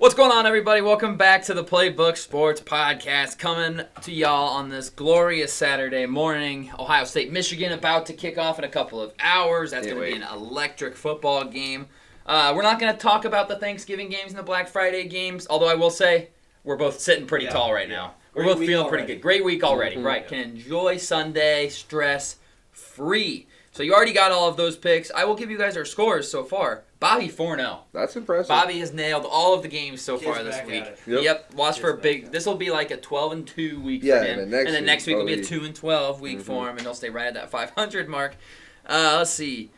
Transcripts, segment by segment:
What's going on, everybody? Welcome back to the Playbook Sports Podcast, coming to y'all on this glorious Saturday morning. Ohio State, Michigan about to kick off in a couple of hours. That's going to be an electric football game. We're not going to talk about the Thanksgiving games and the Black Friday games, although I will say we're both sitting pretty tall right now. We're both feeling pretty good. Great week already, right? Can enjoy Sunday stress-free. So you already got all of those picks. I will give you guys our scores so far. Bobby 4-0. That's impressive. Bobby has nailed all of the games so far this week. Yep. Watch for a big. This will be like a 12-2 week for him, and then next week will be a 2-12 week for him, and he'll stay right at that 500 mark. Let's see.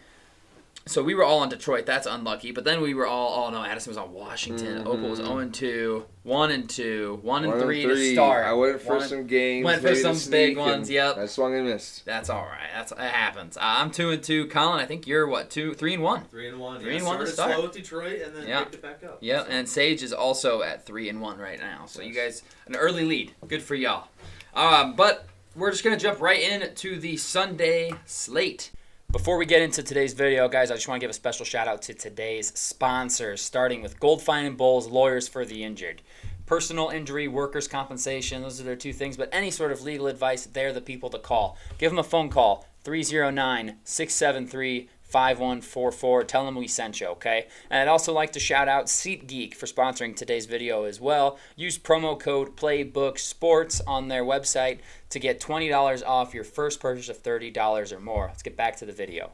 So we were all on Detroit. That's unlucky. But then we were all. Oh no, Addison was on Washington. Opal was 0-2, 1-2, 1-3 to start. I went for some games. Went for some big ones. Yep. I swung and missed. That's all right. It happens. I'm 2-2. Colin, I think you're what? 3-1. 3-1. 3-1 to start. Started slow with Detroit and then picked it back up. Yeah, and Sage is also at 3-1 right now. So you guys, an early lead. Good for y'all. But we're just gonna jump right into the Sunday slate. Before we get into today's video, guys, I just want to give a special shout out to today's sponsors, starting with Goldfine and Bowles, lawyers for the injured. Personal injury, workers' compensation, those are their two things, but any sort of legal advice, they're the people to call. Give them a phone call, 309-673-5144. Tell them we sent you, okay? And I'd also like to shout out SeatGeek for sponsoring today's video as well. Use promo code PlaybookSports on their website to get $20 off your first purchase of $30 or more. Let's get back to the video.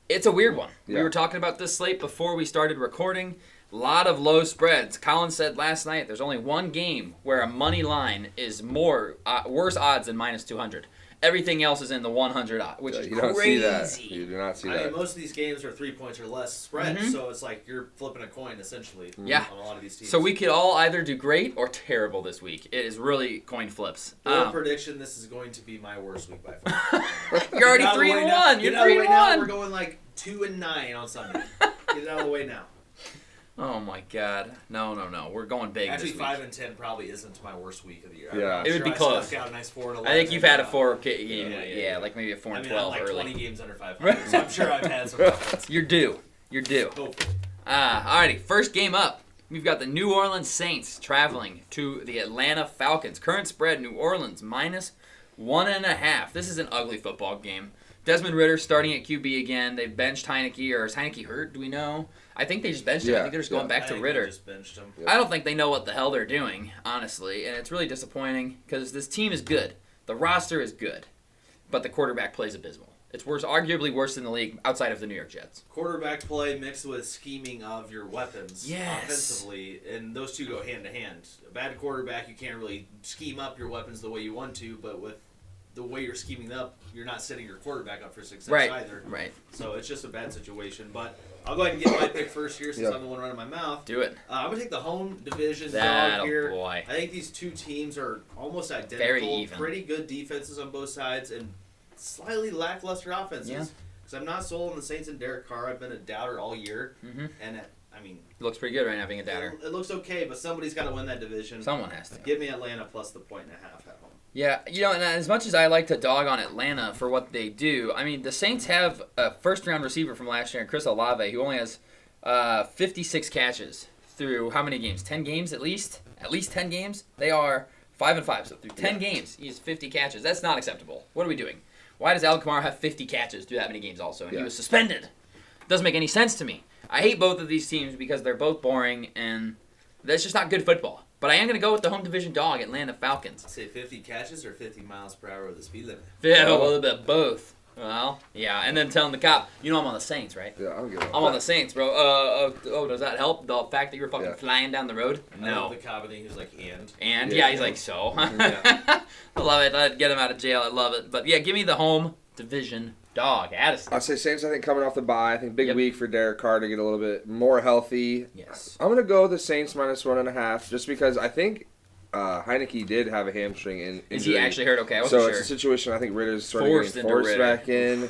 It's a weird one. Yeah. We were talking about this slate before we started recording. A lot of low spreads. Colin said last night there's only one game where a money line is worse odds than minus 200. Everything else is in the 100 odds, which is crazy. Don't see that. You do not see that. I mean, most of these games are 3 points or less spread, so it's like you're flipping a coin, essentially, on a lot of these teams. So we could all either do great or terrible this week. It is really coin flips. Bold prediction, this is going to be my worst week by far. You're already 3-1. You're 3-1. We're going like 2-9 on Sunday. Get it out of the way now. Oh my God! No! We're going big. Actually, this week. 5-10 probably isn't my worst week of the year. Yeah, it would be close. Got a nice 4-11. I think you've had a 4 game, like maybe a 4-12 I'm like early. 20 games under 500, so I'm sure I've had some. You're due. Hopefully. Alrighty, first game up. We've got the New Orleans Saints traveling to the Atlanta Falcons. Current spread: New Orleans minus 1.5. This is an ugly football game. Desmond Ridder starting at QB again. They benched Heineke, or is Heineke hurt? Do we know? I think they just benched him. I think they're just going back to Ridder. Just benched him. I don't think they know what the hell they're doing, honestly, and it's really disappointing because this team is good. The roster is good, but the quarterback play is abysmal. It's arguably worse than the league outside of the New York Jets. Quarterback play mixed with scheming of your weapons offensively, and those two go hand to hand. A bad quarterback, you can't really scheme up your weapons the way you want to, but with the way you're scheming up, you're not setting your quarterback up for success either. Right. So it's just a bad situation. But I'll go ahead and get my pick first here since I'm the one running my mouth. Do it. I'm going to take the home division dog here. Boy. I think these two teams are almost identical. Very even. Pretty good defenses on both sides and slightly lackluster offenses. Yeah. Because I'm not sold on the Saints and Derek Carr. I've been a doubter all year. And it looks pretty good right now being a doubter. It looks okay, but somebody's got to win that division. Someone has to. Give me Atlanta plus the 1.5 at home. Yeah, and as much as I like to dog on Atlanta for what they do, I mean, the Saints have a first-round receiver from last year, Chris Olave, who only has 56 catches through how many games? 10 games at least? At least 10 games? They are 5-5, so through 10 games, he has 50 catches. That's not acceptable. What are we doing? Why does Alvin Kamara have 50 catches through that many games also? And he was suspended. Doesn't make any sense to me. I hate both of these teams because they're both boring, and that's just not good football. But I am going to go with the home division dog, Atlanta Falcons. Say 50 catches or 50 miles per hour with the speed limit? Yeah, a little bit of both. Well, yeah, and then telling the cop, I'm on the Saints, right? Yeah, I'll get it. I'm on the Saints, bro. Does that help? The fact that you're fucking flying down the road? No. The cop, and he was like, And, he's like, so. I love it. I'd get him out of jail. I love it. But, yeah, give me the home division dog. Addison. I'll say Saints, I think, coming off the bye. I think big week for Derek Carr to get a little bit more healthy. Yes. I'm going to go the Saints minus 1.5 just because I think Heineke did have a hamstring injury. Is he actually hurt? Okay, I wasn't sure. So it's a situation I think Ritter's sort of getting forced back in.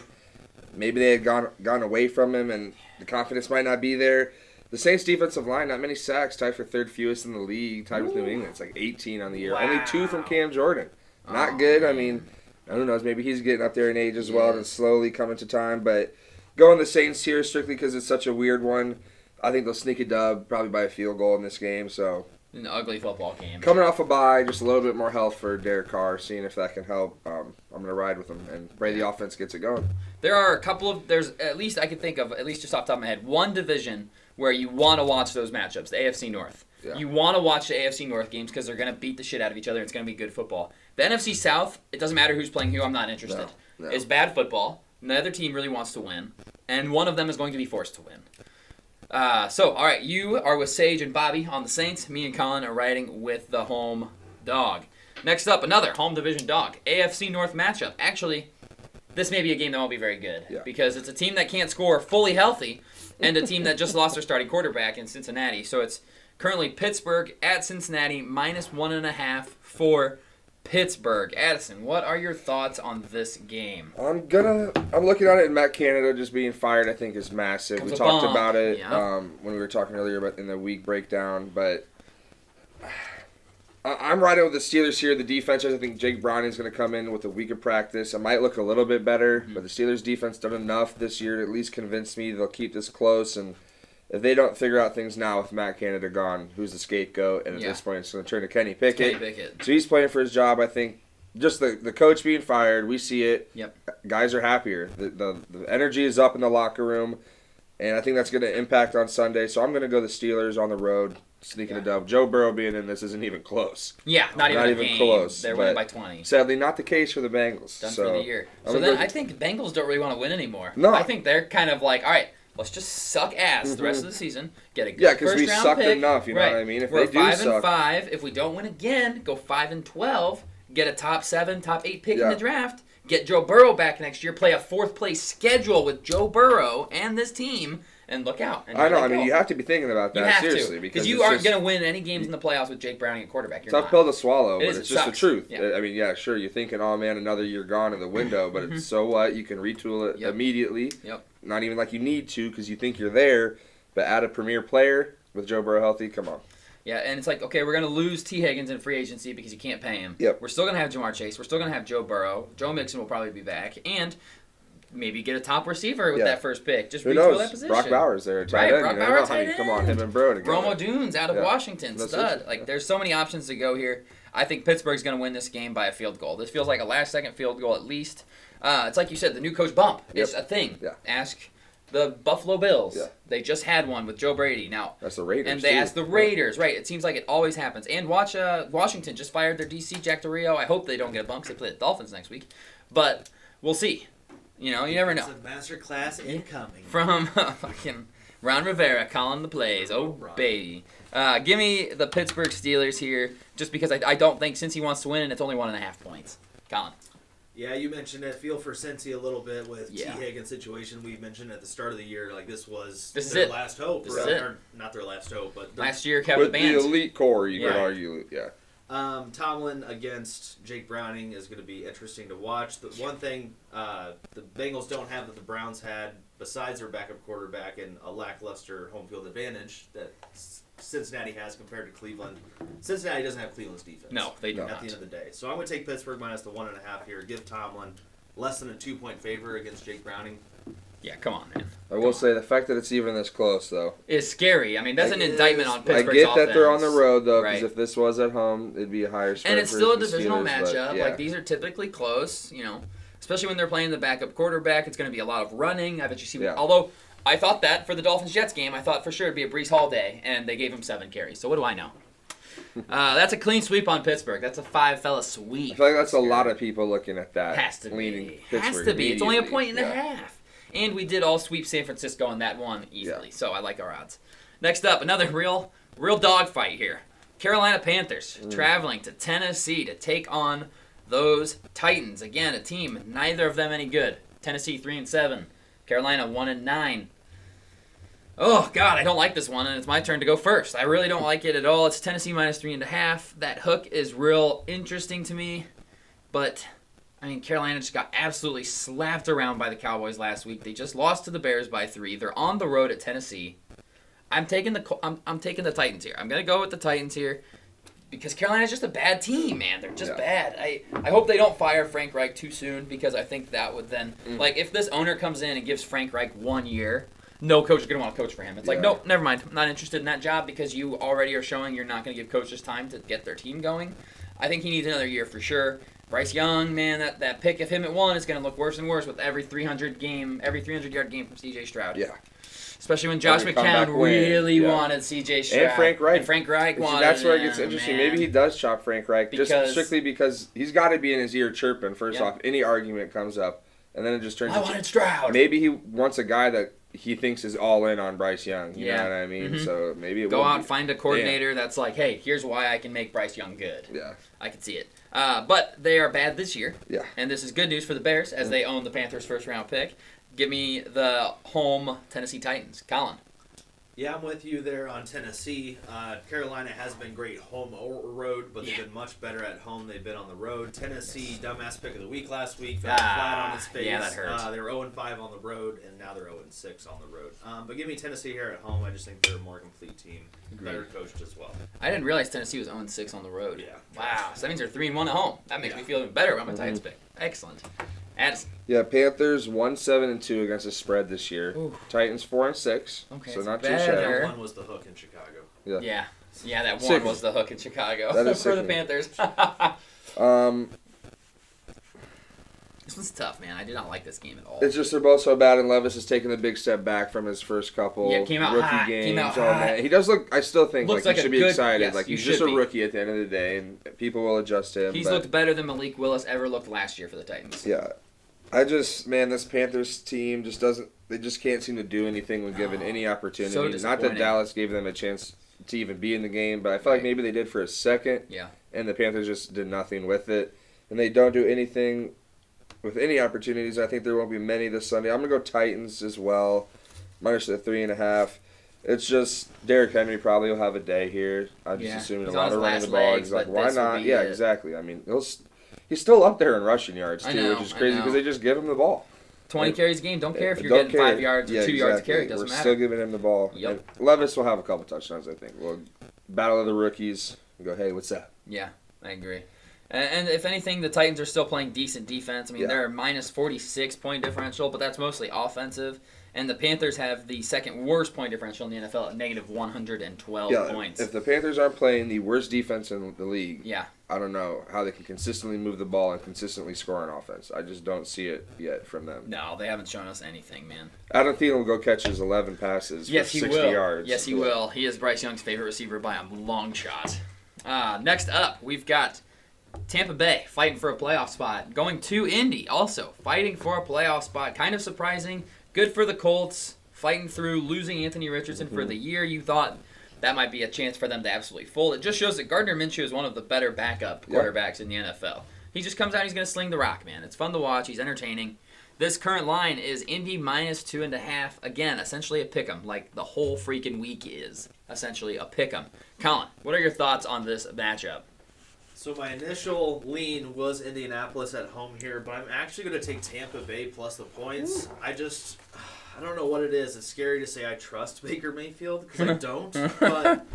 Maybe they had gone away from him and the confidence might not be there. The Saints defensive line, not many sacks, tied for third fewest in the league, tied with New England. It's like 18 on the year. Wow. Only 2 from Cam Jordan. Not good. Man. I mean, who knows? Maybe he's getting up there in age as well and slowly coming to time. But going the Saints here strictly because it's such a weird one. I think they'll sneak a dub, probably by a field goal in this game. So an ugly football game. Coming off a bye, just a little bit more health for Derek Carr, seeing if that can help. I'm going to ride with him and pray the offense gets it going. There are a couple of, there's at least I can think of, at least just off the top of my head, one division where you want to watch those matchups, the AFC North. Yeah. You want to watch the AFC North games because they're going to beat the shit out of each other. It's going to be good football. The NFC South, it doesn't matter who's playing who. I'm not interested. No. It's bad football. Neither team really wants to win, and one of them is going to be forced to win. All right, you are with Sage and Bobby on the Saints. Me and Colin are riding with the home dog. Next up, another home division dog, AFC North matchup. Actually, this may be a game that won't be very good because it's a team that can't score fully healthy and a team that just lost their starting quarterback in Cincinnati. So it's currently Pittsburgh at Cincinnati, -1.5 for Pittsburgh. Addison, what are your thoughts on this game? I'm looking at it, and Matt Canada just being fired, I think, is massive. We talked about it when we were talking earlier about in the week breakdown, but I'm riding with the Steelers here. The defense, I think Jake Browning is going to come in with a week of practice. It might look a little bit better, but the Steelers defense done enough this year to at least convince me they'll keep this close. And if they don't figure out things now with Matt Canada gone, who's the scapegoat? And at this point, it's going to turn to Kenny Pickett. So he's playing for his job. I think just the coach being fired, we see it. Yep. Guys are happier. The energy is up in the locker room, and I think that's going to impact on Sunday. So I'm going to go the Steelers on the road, sneaking a dub. Joe Burrow being in this isn't even close. Yeah, not even close. They're winning by 20. Sadly, not the case for the Bengals. Done for the year. So then I think Bengals don't really want to win anymore. No. I think they're kind of like, all right, let's just suck ass the rest of the season. Get a good first round pick. Yeah, because we sucked enough, you know what I mean? If we're they do suck. 5-5. If we don't win again, go 5-12. Get a top 7, top 8 pick in the draft. Get Joe Burrow back next year. Play a 4th place schedule with Joe Burrow and this team. And look out. And I know. I mean, you have to be thinking about that, seriously. Because you aren't going to win any games in the playoffs with Jake Browning at quarterback. You're tough pill to swallow, but it's just sucks. the truth. Yeah. I mean, yeah, sure, you're thinking, oh, man, another year gone in the window, but it's so what? You can retool it immediately. Yep. Not even like you need to because you think you're there, but add a premier player with Joe Burrow healthy, come on. Yeah, and it's like, okay, we're going to lose T. Higgins in free agency because you can't pay him. Yep. We're still going to have Jamar Chase. We're still going to have Joe Burrow. Joe Mixon will probably be back. And maybe get a top receiver with that first pick. Just retool that position. Brock Bowers there, tight end. Brock Bowers, tight end. Come on, him and Burrow together. Romo Dunes out of Washington, stud. There's so many options to go here. I think Pittsburgh's going to win this game by a field goal. This feels like a last-second field goal at least. It's like you said, the new coach bump is a thing. Yeah. Ask the Buffalo Bills. Yeah. They just had one with Joe Brady. Now that's the Raiders. And they asked the Raiders. Right. It seems like it always happens. And watch Washington just fired their DC, Jack Del Rio. I hope they don't get a bump because they play the Dolphins next week. But we'll see. You know, you never know. It's a master class incoming. From fucking Ron Rivera calling the plays. Oh, baby. Give me the Pittsburgh Steelers here just because I don't think since he wants to win, and it's only 1.5 points. Colin. Yeah, you mentioned it. Feel for Cincy a little bit with T. Higgins' situation. We mentioned at the start of the year, like this was their last hope. This is it. Or not their last hope, but last year kept the band. With the elite core, you could argue, Tomlin against Jake Browning is going to be interesting to watch. The one thing the Bengals don't have that the Browns had, besides their backup quarterback and a lackluster home field advantage that Cincinnati has compared to Cleveland. Cincinnati doesn't have Cleveland's defense. No, they do not. At the end of the day. So I'm going to take Pittsburgh minus the 1.5 here. Give Tomlin less than a 2-point favor against Jake Browning. Yeah, come on, man. I will say the fact that it's even this close, though, is scary. I mean, that's an indictment on Pittsburgh's offense. I get that they're on the road, though, because if this was at home, it'd be a higher spread. And it's still a divisional matchup. Like, these are typically close, you know, especially when they're playing the backup quarterback. It's going to be a lot of running. I bet you see. Although I thought that for the Dolphins-Jets game, I thought for sure it'd be a Breece Hall day, and they gave him 7 carries. So what do I know? That's a clean sweep on Pittsburgh. That's a 5-fella sweep. I feel like that's a lot of people looking at that. Has to be. Has to be. It's only a point and a half. And we did all sweep San Francisco on that one easily. So I like our odds. Next up, another real dogfight here. Carolina Panthers traveling to Tennessee to take on those Titans. Again, a team, neither of them any good. Tennessee 3-7. Carolina 1-9. Oh, God, I don't like this one, and it's my turn to go first. I really don't like it at all. It's Tennessee minus 3.5. That hook is real interesting to me. But, I mean, Carolina just got absolutely slapped around by the Cowboys last week. They just lost to the Bears by 3. They're on the road at Tennessee. I'm taking the Titans here. I'm going to go with the Titans here because Carolina's just a bad team, man. They're just bad. I hope they don't fire Frank Reich too soon because I think that would then, like, if this owner comes in and gives Frank Reich 1 year, no coach is going to want to coach for him. It's like, nope, never mind. I'm not interested in that job because you already are showing you're not going to give coaches time to get their team going. I think he needs another year for sure. Bryce Young, man, that pick of him at 1 is going to look worse and worse with every 300-yard game from C.J. Stroud. Yeah. Especially when Josh McCown really wanted C.J. Stroud. And Frank Reich. Wanted that's where it gets interesting. Man. Maybe he does chop Frank Reich just strictly because he's got to be in his ear chirping first off. Any argument comes up, and then it just turns I wanted Stroud. Maybe he wants a guy that he thinks is all in on Bryce Young. You know what I mean? Mm-hmm. So maybe it go out and find a coordinator that's like, hey, here's why I can make Bryce Young good. Yeah. I can see it. But they are bad this year. Yeah. And this is good news for the Bears as they own the Panthers' first-round pick. Give me the home Tennessee Titans. Colin. Yeah, I'm with you there on Tennessee. Carolina has been great home or road, but they've been much better at home. They've been on the road. Tennessee, dumbass pick of the week last week, fell flat on his face. Yeah, that hurts. They were 0-5 on the road, and now they're 0-6 on the road. But give me Tennessee here at home. I just think they're a more complete team, better coached as well. I didn't realize Tennessee was 0-6 on the road. Yeah. Wow, so that means they're 3-1 at home. That makes me feel even better about my Titans pick. Excellent. Addison. Yeah, Panthers 1-7-2 against the spread this year. Ooh. Titans 4-6. Okay, so not better. too shabby. That one was the hook in Chicago. Yeah, that one was the hook in Chicago for the Panthers. This one's tough, man. I did not like this game at all. It's just they're both so bad, and Levis has taken a big step back from his first couple rookie games. He does look. I still think looks like he should be excited. Yes, like he's just a rookie at the end of the day, and people will adjust to him. He's looked better than Malik Willis ever looked last year for the Titans. Yeah. This Panthers team just doesn't. They just can't seem to do anything when given any opportunity. So not that Dallas gave them a chance to even be in the game, but I feel like maybe they did for a second. Yeah. And the Panthers just did nothing with it, and they don't do anything with any opportunities. I think there won't be many this Sunday. I'm gonna go Titans as well, minus the 3.5. It's just Derrick Henry probably will have a day here. I'm just assuming a lot of running the ball. He's like, why not? Yeah, exactly. I mean, he's still up there in rushing yards too, which is crazy because they just give him the ball. 20 carries a game. Don't care if you're getting 5 yards or 2 yards a carry. Doesn't matter. We're still giving him the ball. Yep. And Levis will have a couple touchdowns, I think. We'll battle of the rookies and go, hey, what's that? Yeah, I agree. And if anything, the Titans are still playing decent defense. I mean, they're a minus 46 point differential, but that's mostly offensive. And the Panthers have the second worst point differential in the NFL at negative 112 points. If the Panthers aren't playing the worst defense in the league, yeah, I don't know how they can consistently move the ball and consistently score on offense. I just don't see it yet from them. No, they haven't shown us anything, man. Adam Thielen will go catch his 11 passes for 60 yards. Yes, he will. He is Bryce Young's favorite receiver by a long shot. Next up, we've got Tampa Bay fighting for a playoff spot. Going to Indy also fighting for a playoff spot. Kind of surprising. Good for the Colts. Fighting through losing Anthony Richardson for the year. You thought that might be a chance for them to absolutely fold. It just shows that Gardner Minshew is one of the better backup quarterbacks in the NFL. He just comes out, he's going to sling the rock, man. It's fun to watch. He's entertaining. This current line is Indy minus 2.5. Again, essentially a pick'em, like the whole freaking week is essentially a pick'em. Colin, what are your thoughts on this matchup? So my initial lean was Indianapolis at home here, but I'm actually going to take Tampa Bay plus the points. Ooh. I don't know what it is. It's scary to say I trust Baker Mayfield because I don't. But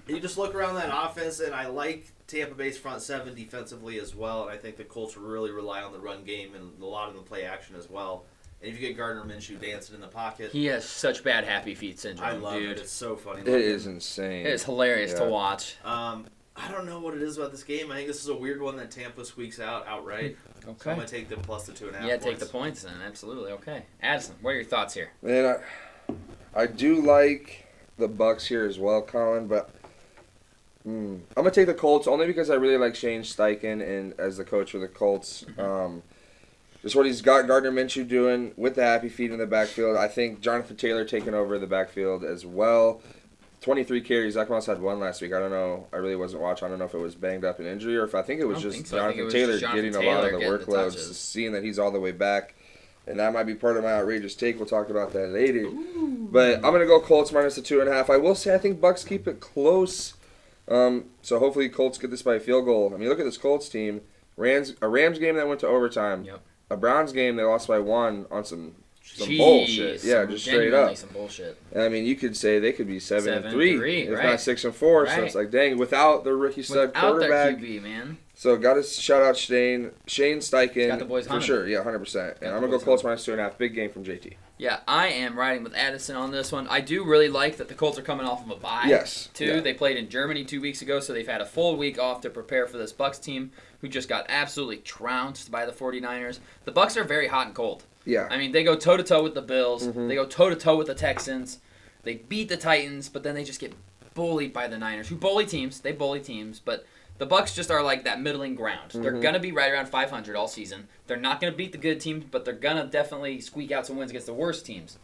you just look around that offense, and I like Tampa Bay's front seven defensively as well. And I think the Colts really rely on the run game and a lot of the play action as well. And if you get Gardner Minshew dancing in the pocket, he has such bad happy feet syndrome. I love it. It's so funny. It is insane. It is hilarious to watch. I don't know what it is about this game. I think this is a weird one that Tampa squeaks out outright. Okay. So I'm going to take them plus the 2.5 points. Yeah, take the points then. Absolutely. Okay. Addison, what are your thoughts here? Man, I do like the Bucs here as well, Colin, but I'm going to take the Colts only because I really like Shane Steichen and as the coach for the Colts. Just what he's got Gardner Minshew doing with the happy feet in the backfield. I think Jonathan Taylor taking over the backfield as well. 23 carries. Zach Moss had one last week. I don't know. I really wasn't watching. I don't know if it was banged up in injury or if I think it was just Jonathan Taylor getting a lot of the workloads, seeing that he's all the way back. And that might be part of my outrageous take. We'll talk about that later. Ooh. But I'm going to go Colts minus the 2.5. I will say I think Bucs keep it close. So hopefully Colts get this by a field goal. I mean, look at this Colts team. A Rams game that went to overtime. Yep. A Browns game they lost by 1 on some bullshit. Yeah, just straight up. Some bullshit. And I mean, you could say they could be 7-3, if right. not 6-4. Right. So it's like, dang, without the rookie stud quarterback. Without their QB, man. So got to shout out Shane Steichen. Got the boys for sure. Yeah, 100%. And I'm gonna go Colts minus 2.5. Big game from JT. Yeah, I am riding with Addison on this one. I do really like that the Colts are coming off of a bye. Yes. Too. Yeah. They played in Germany 2 weeks ago, so they've had a full week off to prepare for this Bucs team, who just got absolutely trounced by the 49ers. The Bucs are very hot and cold. Yeah. I mean, they go toe-to-toe with the Bills. Mm-hmm. They go toe-to-toe with the Texans. They beat the Titans, but then they just get bullied by the Niners, who bully teams. They bully teams, but the Bucs just are like that middling ground. Mm-hmm. They're going to be right around 500 all season. They're not going to beat the good teams, but they're going to definitely squeak out some wins against the worst teams.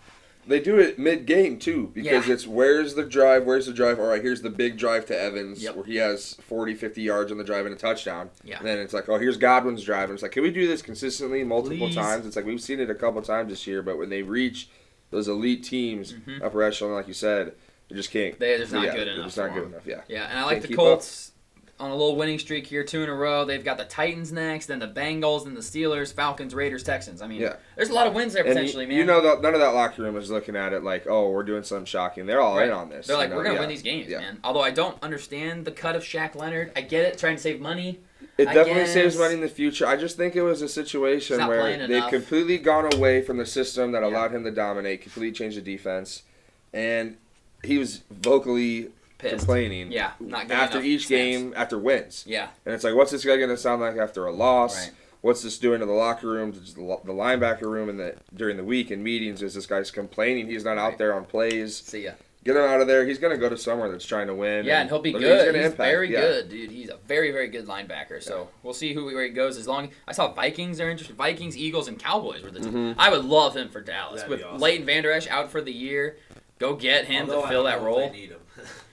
They do it mid-game, too, because it's where's the drive? All right, here's the big drive to Evans, where he has 40, 50 yards on the drive and a touchdown. Yeah. And then it's like, oh, here's Godwin's drive. And it's like, can we do this consistently multiple times? It's like, we've seen it a couple times this year, but when they reach those elite teams, upper echelon, like you said, they just can't. They're just not good enough. They're just not good enough, Yeah, and I like the Colts on a little winning streak here, 2 in a row. They've got the Titans next, then the Bengals, then the Steelers, Falcons, Raiders, Texans. I mean, there's a lot of wins there potentially, man. You know, none of that locker room is looking at it like, oh, we're doing something shocking. They're all in on this. They're like, we're going to win these games, man. Although I don't understand the cut of Shaq Leonard. I get it, trying to save money. It definitely saves money in the future. I just think it was a situation where they've completely gone away from the system that allowed him to dominate, completely changed the defense, and he was vocally complaining not after each game, after wins. Yeah. And it's like, what's this guy going to sound like after a loss? Right. What's this doing to the locker room, to the linebacker room during the week in meetings? Is this guy's complaining he's not out there on plays? See ya. Get him out of there. He's going to go to somewhere that's trying to win. Yeah, and he'll be good. He's very good, dude. He's a very, very good linebacker. So we'll see where he goes. I saw Vikings are interested. Vikings, Eagles, and Cowboys were the two. I would love him for Dallas. That'd with awesome. Leighton Vander Esch out for the year, go get him to fill that role.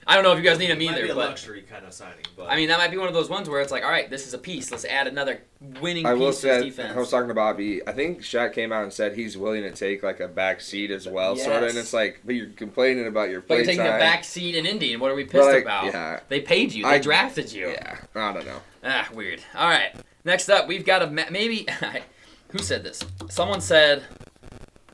I don't know if you guys need him either. Might be a but luxury kind of signing. But I mean, that might be one of those ones where it's like, all right, this is a piece. Let's add another winning piece to this defense. I was talking to Bobby. I think Shaq came out and said he's willing to take like a back seat as well, sort of. And it's like, but you're complaining about your play time. But you're taking a back seat in Indy, and what are we pissed about? Yeah. They paid you. They drafted you. Yeah, I don't know. Weird. All right. Next up, we've got maybe. Who said this? Someone said,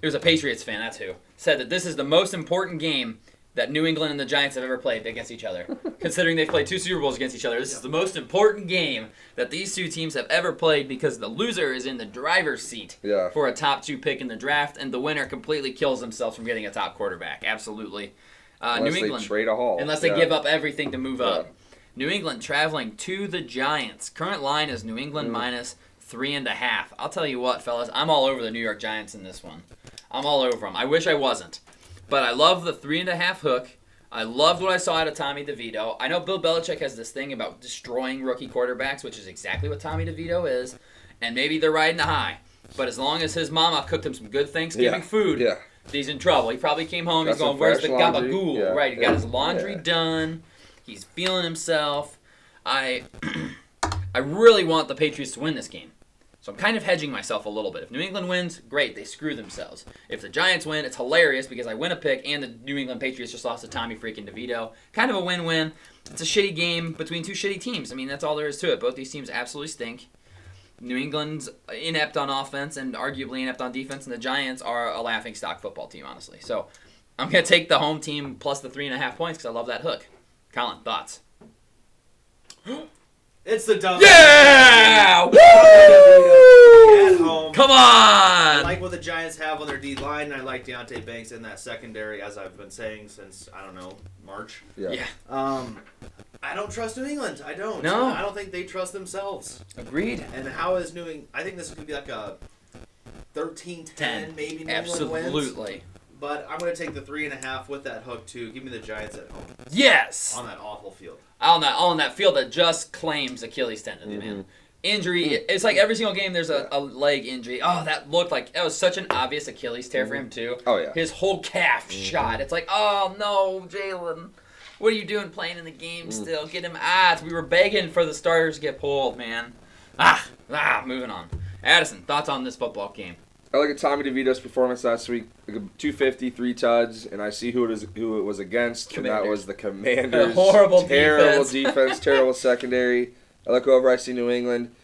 it was a Patriots fan, that's who, said that this is the most important game that New England and the Giants have ever played against each other. Considering they've played 2 Super Bowls against each other, this is the most important game that these two teams have ever played because the loser is in the driver's seat for a top 2 pick in the draft, and the winner completely kills themselves from getting a top quarterback. Absolutely. Unless New England, they trade a haul. Unless they give up everything to move up. New England traveling to the Giants. Current line is New England minus 3.5. I'll tell you what, fellas, I'm all over the New York Giants in this one. I'm all over them. I wish I wasn't. But I love the 3.5 hook. I loved what I saw out of Tommy DeVito. I know Bill Belichick has this thing about destroying rookie quarterbacks, which is exactly what Tommy DeVito is. And maybe they're riding the high. But as long as his mama cooked him some good Thanksgiving food, he's in trouble. He probably came home. He's going, where's the gabagool? Yeah, right, he got his laundry done. He's feeling himself. I really want the Patriots to win this game. So I'm kind of hedging myself a little bit. If New England wins, great, they screw themselves. If the Giants win, it's hilarious because I win a pick and the New England Patriots just lost to Tommy freaking DeVito. Kind of a win-win. It's a shitty game between 2 shitty teams. I mean, that's all there is to it. Both these teams absolutely stink. New England's inept on offense and arguably inept on defense, and the Giants are a laughingstock football team, honestly. So I'm going to take the home team plus the 3.5 points because I love that hook. Colin, thoughts? It's the dub. Yeah! Woo! At home. Come on! I like what the Giants have on their D-line, and I like Deontay Banks in that secondary, as I've been saying since, I don't know, March. Yeah. I don't trust New England. I don't. No. I don't think they trust themselves. Agreed. And how is New England? I think this is going to be like a 13-10, maybe New England wins. Absolutely. But I'm going to take the 3.5 with that hook, too. Give me the Giants at home. Yes! On that awful field. On that field that just claims Achilles tendon, man. Injury, it's like every single game there's a leg injury. Oh, that was such an obvious Achilles tear for him, too. Oh, yeah. His whole calf shot. It's like, oh, no, Jalen. What are you doing playing in the game still? Get him out. We were begging for the starters to get pulled, man. Moving on. Addison, thoughts on this football game? I look at Tommy DeVito's performance last week, 250, 3 tuds, and I see who it was against, and that was the Commanders. Horrible defense, terrible secondary. I look over, I see New England,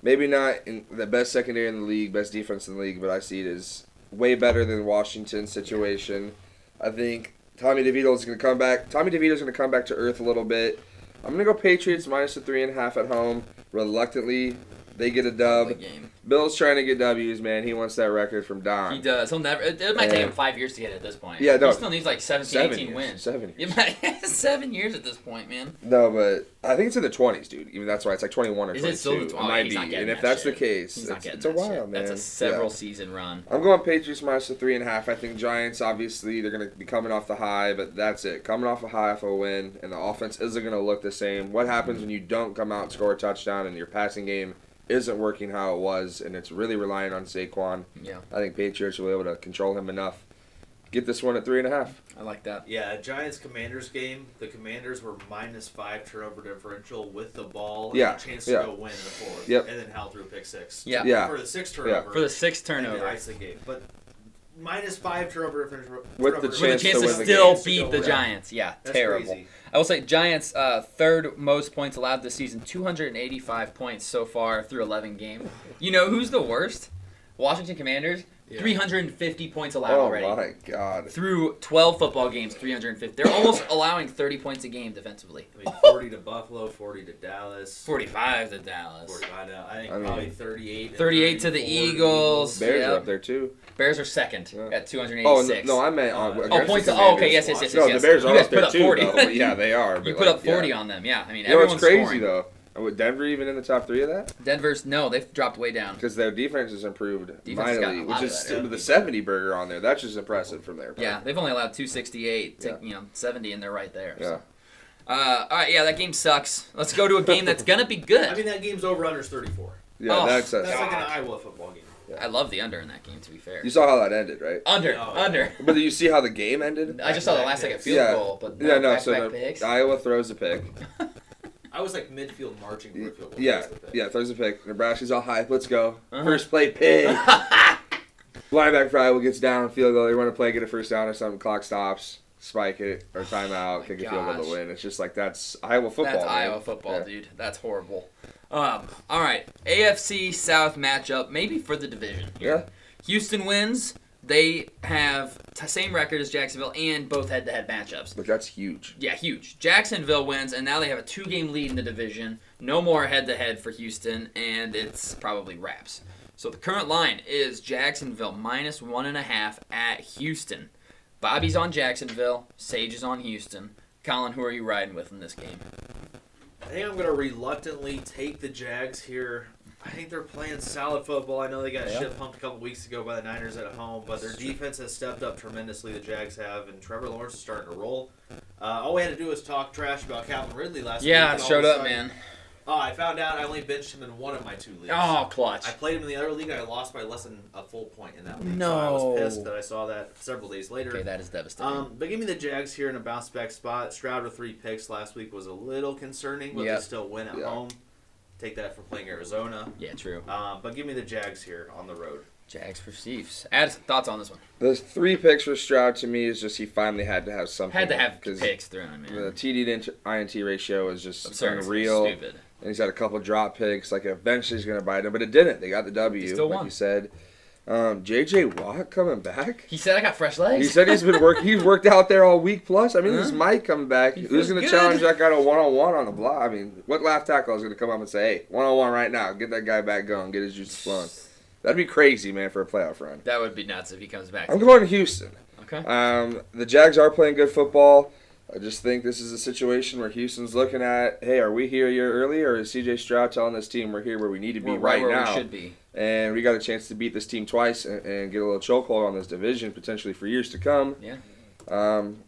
maybe not in the best secondary in the league, best defense in the league, but I see it as way better than Washington's situation. I think Tommy DeVito's going to come back. Tommy DeVito's going to come back to earth a little bit. I'm going to go Patriots minus the 3.5 at home. Reluctantly, they get a dub. Bill's trying to get W's, man. He wants that record from Don. He does. He'll never. It might take him 5 years to get it at this point. Yeah, no. He still needs like 18 wins. 7 years. It might 7 years at this point, man. No, but I think it's in the 20s, dude. Even that's why it's like 21 or 22. Is it still the 20s? It might be. And if that's the case, it's a while, man. That's a several season run. I'm going Patriots minus the 3.5. I think Giants, obviously, they're going to be coming off the high, but that's it. Coming off a high off a win, and the offense isn't going to look the same. What happens when you don't come out and score a touchdown and your passing game isn't working how it was, and it's really relying on Saquon? Yeah. I think Patriots will be able to control him enough. Get this one at 3.5. I like that. Yeah, Giants-Commanders game, the Commanders were -5 turnover differential with the ball Yeah. and a chance to go win the fourth. Yep. And then Hal threw a pick six. Yeah. For the sixth turnover. For the sixth turnover. And the ice the game. But -5 turnover differential. With the chance to win the still game. beat the Giants. Yeah, That's terrible. crazy. I will say Giants third most points allowed this season, 285 points so far through 11 games. You know who's the worst? Washington Commanders. Yeah. 350 points allowed already. Oh, my God. Through 12 football games, 350. They're almost allowing 30 points a game defensively. I mean, 40 to Buffalo, 40 to Dallas. 45 to Dallas. 45 I think probably 38. 38 to the Eagles. Bears are up there, too. Bears are second at 286. Oh, no, I meant points. Okay, yes. No, the Bears are up there, put up too. 40. Though, yeah, they are. You put up 40 on them, yeah. I mean, everyone's crazy, scoring. though. Would Denver even in the top 3 of that? Denver's, no, they've dropped way down. Because their defense has improved mightily, which is with the 70 burger on there. That's just impressive from there. Yeah, they've only allowed 268 to 70, and they're right there. Yeah. So. All right, yeah, that game sucks. Let's go to a game that's going to be good. I mean, that game's over under 34. Yeah, that's like an Iowa football game. Yeah. I love the under in that game, to be fair. You saw how that ended, right? Under. But did you see how the game ended? I just saw the last second field goal, but Iowa throws a pick. I was like midfield marching for a field goal. Yeah, throws a pick. Nebraska's all hype. Let's go. First play, pig. Linebacker for Iowa gets down, field goal. They run a play, get a first down or something. Clock stops. Spike it or timeout. Kick a field goal to win. It's just like that's Iowa football. That's Iowa football, dude. That's horrible. All right, AFC South matchup, maybe for the division. Yeah. Houston wins. They have same record as Jacksonville and both head-to-head matchups. But that's huge. Yeah, huge. Jacksonville wins, and now they have a 2-game lead in the division. No more head-to-head for Houston, and it's probably wraps. So the current line is Jacksonville -1.5 at Houston. Bobby's on Jacksonville. Sage is on Houston. Colin, who are you riding with in this game? I think I'm going to reluctantly take the Jags here. I think they're playing solid football. I know they got shit pumped a couple weeks ago by the Niners at home, but their defense has stepped up tremendously, the Jags have, and Trevor Lawrence is starting to roll. All we had to do was talk trash about Calvin Ridley last week. Yeah, showed up, man. I found out I only benched him in one of my 2 leagues. Oh, clutch. I played him in the other league, and I lost by less than a full point in that league. No. So I was pissed that I saw that several days later. Okay, that is devastating. But give me the Jags here in a bounce-back spot. Stroud with 3 picks last week was a little concerning, but they still win at home. Take that for playing Arizona. Yeah, true. But give me the Jags here on the road. Jags for Chiefs. Add thoughts on this one. The 3 picks for Stroud to me is just he finally had to have something. Had to have picks thrown, man. The TD to INT ratio is just absurd. unreal. Stupid. And he's had a couple drop picks. Like eventually he's going to bite him, but it didn't. They got the W. He still won. Like you said. J.J. Watt coming back. He said I got fresh legs. He said he's been working. He's worked out there all week plus. I mean, this Mike coming back. Who's going to challenge that guy to one-on-one on the block? I mean, what left tackle is going to come up and say, "Hey, one-on-one right now. Get that guy back going. Get his juices flowing." That'd be crazy, man, for a playoff run. That would be nuts if he comes back. I'm going to Houston. Okay. The Jags are playing good football. I just think this is a situation where Houston's looking at, hey, are we here a year early, or is C.J. Stroud telling this team we're here where we need to be right where now? We should be. And we got a chance to beat this team twice and get a little chokehold on this division potentially for years to come. Yeah.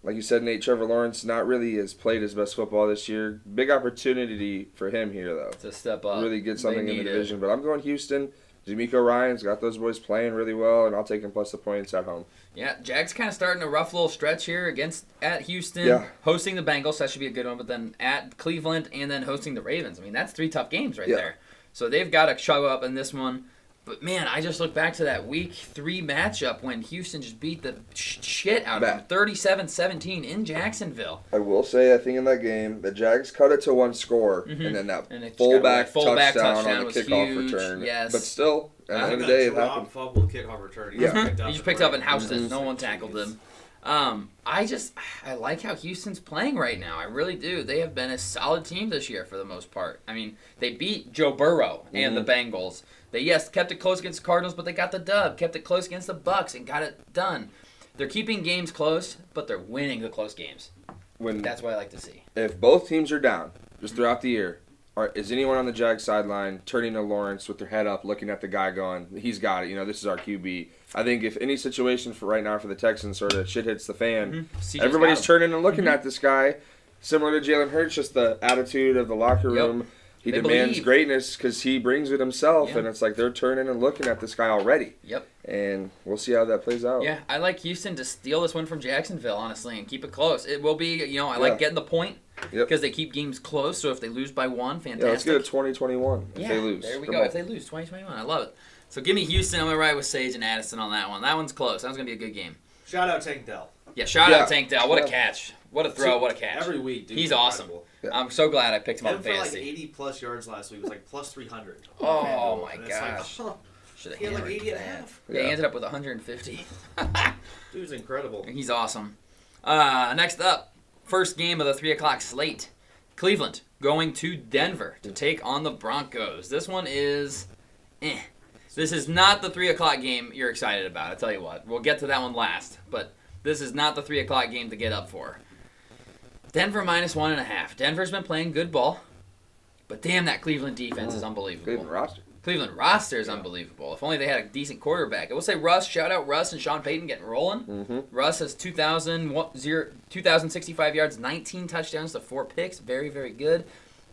Like you said, Nate, Trevor Lawrence not really has played his best football this year. Big opportunity for him here, though. To step up. Really get something in the division. But I'm going Houston. D'Amico Ryan's got those boys playing really well, and I'll take him plus the points at home. Yeah, Jags kind of starting a rough little stretch here at Houston, hosting the Bengals. That should be a good one. But then at Cleveland and then hosting the Ravens. I mean, that's 3 tough games right there. So they've got to show up in this one. But, man, I just look back to that Week 3 matchup when Houston just beat the shit out of them, 37-17 in Jacksonville. I will say, I think in that game, the Jags cut it to 1 score, and then that fullback touchdown on the kickoff return. Yes. But still, at the end of the day, it happened. Fumbled kickoff return. He just picked up and housed it. No one tackled him. I like how Houston's playing right now. I really do. They have been a solid team this year for the most part. I mean, they beat Joe Burrow and the Bengals. They, kept it close against the Cardinals, but they got the dub. Kept it close against the Bucks and got it done. They're keeping games close, but they're winning the close games. That's what I like to see. If both teams are down, just throughout the year, is anyone on the Jags sideline turning to Lawrence with their head up, looking at the guy going, he's got it, this is our QB. I think if any situation for right now for the Texans sort of shit hits the fan, everybody's turning and looking at this guy, similar to Jalen Hurts, just the attitude of the locker room. Yep. He demands greatness because he brings it himself, and it's like they're turning and looking at this guy already. Yep. And we'll see how that plays out. Yeah, I like Houston to steal this one from Jacksonville, honestly, and keep it close. It will be, I like getting the point because they keep games close, so if they lose by one, fantastic. Yeah, let's get a 2021 if they lose. There we go. If they lose, 2021. I love it. So give me Houston. I'm going to ride with Sage and Addison on that one. That one's close. That one's going to be a good game. Shout out Tank Dell. Yeah, shout out Tank Dell. What a catch. What a throw. What a catch. Every week, dude. He's awesome. Yeah. I'm so glad I picked him up in fantasy. fantasy. For like 80-plus yards last week. It was like plus 300. Oh, my gosh. He had like 80 and a half. Yeah, he ended up with 150. Dude's incredible. He's awesome. Next up, first game of the 3 o'clock slate. Cleveland going to Denver to take on the Broncos. This one is This is not the 3 o'clock game you're excited about, I'll tell you what. We'll get to that one last, but this is not the 3 o'clock game to get up for. Denver minus 1.5. Denver's been playing good ball, but damn, that Cleveland defense is unbelievable. Cleveland roster is unbelievable. If only they had a decent quarterback. I will say shout out Russ and Sean Payton getting rolling. Russ has 2,065 yards, 19 touchdowns to 4 picks. Very, very good.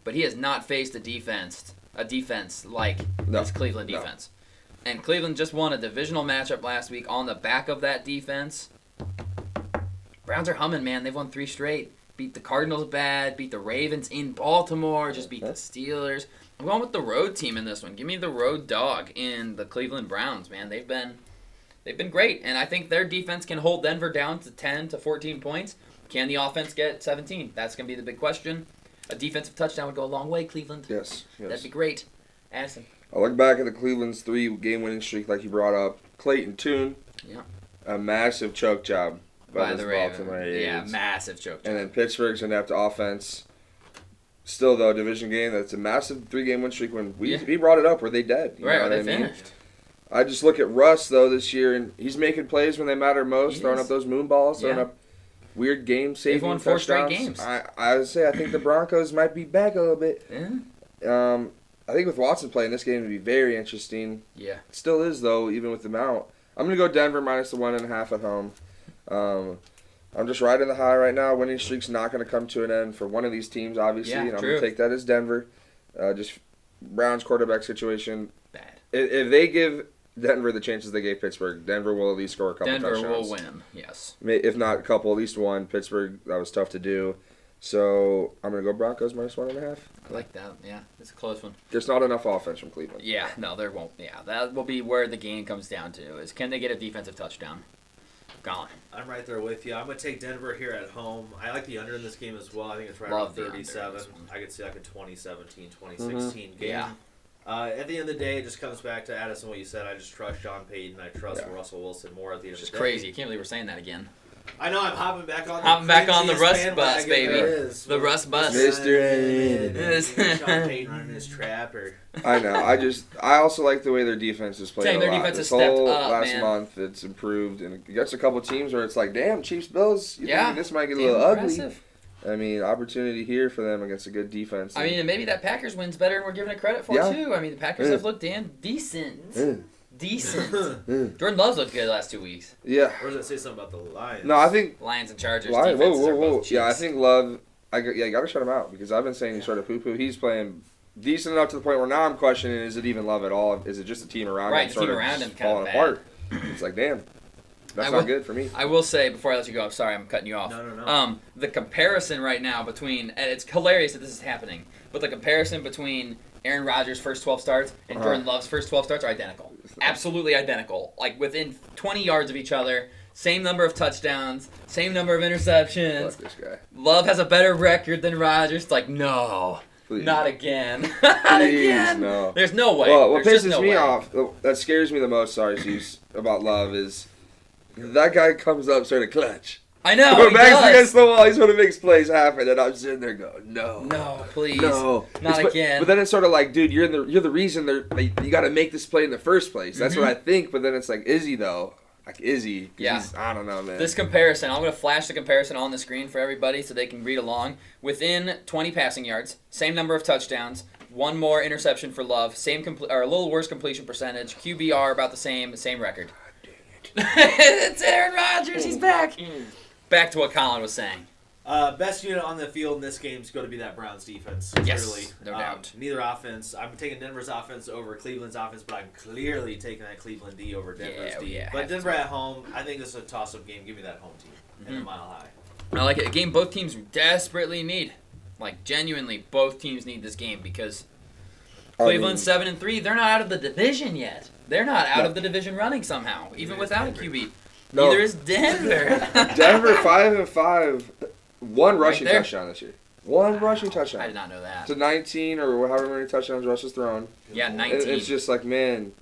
But he has not faced a defense like this Cleveland defense. And Cleveland just won a divisional matchup last week on the back of that defense. Browns are humming, man. They've won 3 straight. Beat the Cardinals bad, beat the Ravens in Baltimore, just beat the Steelers. I'm going with the road team in this one. Give me the road dog in the Cleveland Browns, man. They've been great, and I think their defense can hold Denver down to 10 to 14 points. Can the offense get 17? That's going to be the big question. A defensive touchdown would go a long way, Cleveland. Yes. That'd be great. Addison. I look back at the Cleveland's 3-game winning streak like you brought up. Clayton Tune. Yeah. A massive choke job by the Ravens. Yeah, massive choke job. And then Pittsburgh's inept offense. Still, though, division game, that's a massive 3-game win streak. When we brought it up, were they dead? You know what they finished. I just look at Russ, though, this year, and he's making plays when they matter most, throwing up those moon balls, throwing up weird game-saving touchdowns. They've won 4 straight games. I would say I think the Broncos might be back a little bit. Yeah. I think with Watson playing, this game would be very interesting. Yeah. It still is, though, even with the mount. I'm going to go Denver minus the 1.5 at home. I'm just riding the high right now. Winning streak's not going to come to an end for one of these teams, obviously. And I'm going to take that as Denver. Just Browns quarterback situation. Bad. If they give Denver the chances they gave Pittsburgh, Denver will at least score a couple touchdowns. Denver will win, yes. If not a couple, at least one. Pittsburgh, that was tough to do. So I'm going to go Broncos minus 1.5. I like that. Yeah, it's a close one. There's not enough offense from Cleveland. Yeah, no, there won't. Yeah, that will be where the game comes down to, is can they get a defensive touchdown? Gone. I'm right there with you. I'm going to take Denver here at home. I like the under in this game as well. I think it's right around 37. I could see like a 2017, 2016 game. Yeah. At the end of the day, it just comes back to Addison, what you said. I just trust Sean Payton. I trust Russell Wilson more at the end of the day. It's crazy. I can't believe we're saying that again. I know, I'm hopping back on the Russ bus, baby. The Russ bus. Mr. Sean Payton running his trap. I know. I also like the way their defense is playing. Their defense has stepped up, last month, it's improved. And it gets a couple teams where it's like, damn, Chiefs, Bills, this might get a little ugly. I mean, opportunity here for them against a good defense. I mean, and maybe that Packers win's better than we're giving it credit for, too. I mean, the Packers have looked decent. Decent. Jordan Love's looked good the last 2 weeks. Yeah. Or does it say something about the Lions? No, I think Lions and Chargers. Whoa. Yeah, I think Love. You got to shut him out because I've been saying he's sort of poo-poo. He's playing decent enough to the point where now I'm questioning: is it even Love at all? Is it just the team around him? Right, the team around him falling apart. It's like, damn. That's not good for me. I will say, before I let you go, I'm sorry I'm cutting you off. No. The comparison right now between, and it's hilarious that this is happening, but the comparison between Aaron Rodgers' first 12 starts and Jordan Love's first 12 starts are identical. Absolutely identical. Like within 20 yards of each other, same number of touchdowns, same number of interceptions. Fuck this guy. Love has a better record than Rodgers. It's like, no. Please. Not again. Not again. No. There's no way. Well, what pisses me off, that scares me the most, Cease, about Love is that guy comes up sort of clutch. I know. When Max against the wall, he's going to make plays happen, and I'm sitting there going, no, please, no, not again. But then it's sort of like, dude, you're the reason you got to make this play in the first place. That's what I think. But then it's like, is he though? Like, is he? Yeah. I don't know, man. This comparison, I'm going to flash the comparison on the screen for everybody so they can read along. Within 20 passing yards, same number of touchdowns, one more interception for Love, or a little worse completion percentage, QBR about the same record. God dang it. It's Aaron Rodgers. He's back. Back to what Colin was saying. Best unit on the field in this game is going to be that Browns defense. Yes, clearly. No doubt. Neither offense. I'm taking Denver's offense over Cleveland's offense, but I'm clearly taking that Cleveland D over Denver's D. But Denver at home, I think this is a toss-up game. Give me that home team in a mile high. I like it. A game both teams desperately need. Like, genuinely, both teams need this game because Cleveland's 7-3. They're not out of the division yet. They're not out of the division running somehow, even without a QB. No. Neither is Denver. Denver 5-5. One rushing touchdown this year. One rushing touchdown. I did not know that. To 19 or however many touchdowns Russ has thrown. Yeah, 19. It's just like, man,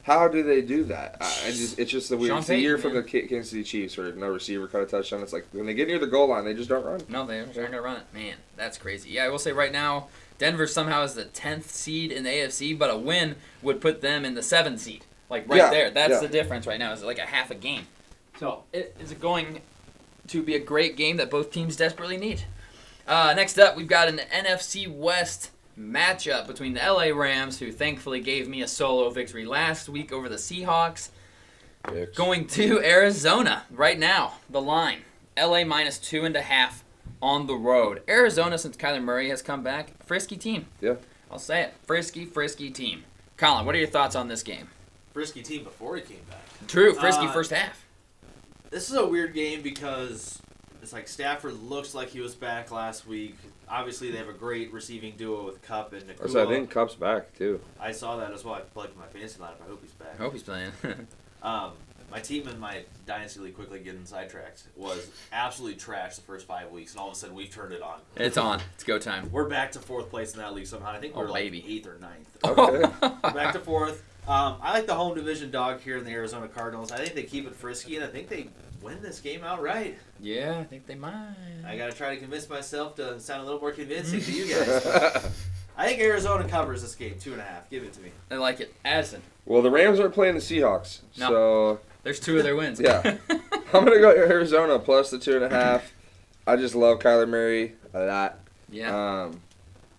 how do they do that? It's just the weird. It's the year from the Kansas City Chiefs where no receiver caught a touchdown. It's like when they get near the goal line, they just don't run. No, they're not going to run it. Man, that's crazy. Yeah, I will say right now, Denver somehow is the 10th seed in the AFC, but a win would put them in the 7th seed. Like there. That's the difference right now. It's like a half a game. So is it going to be a great game that both teams desperately need? Next up, we've got an NFC West matchup between the LA Rams, who thankfully gave me a solo victory last week over the Seahawks, going to Arizona right now. The line, LA minus 2.5 on the road. Arizona, since Kyler Murray has come back, frisky team. Yeah. I'll say it. Frisky team. Colin, what are your thoughts on this game? Frisky team before he came back. True, frisky first half. This is a weird game because it's like Stafford looks like he was back last week. Obviously, they have a great receiving duo with Kupp and Nakua. So I think Kupp's back, too. I saw that as well. I played for my fantasy lineup. I hope he's back. I hope he's playing. My team in my Dynasty League, quickly getting sidetracked, was absolutely trashed the first 5 weeks, and all of a sudden we've turned it on. It's on. It's go time. We're back to 4th place in that league somehow. I think we're like 8th or 9th. Okay. We're back to 4th. I like the home division dog here in the Arizona Cardinals. I think they keep it frisky, and I think they win this game outright. Yeah, I think they might. I got to try to convince myself to sound a little more convincing to you guys. I think Arizona covers this game, 2.5. Give it to me. I like it. Addison. Well, the Rams are playing the Seahawks, so there's 2 of their wins. Yeah. I'm going to go Arizona plus the 2.5. I just love Kyler Murray a lot. Yeah.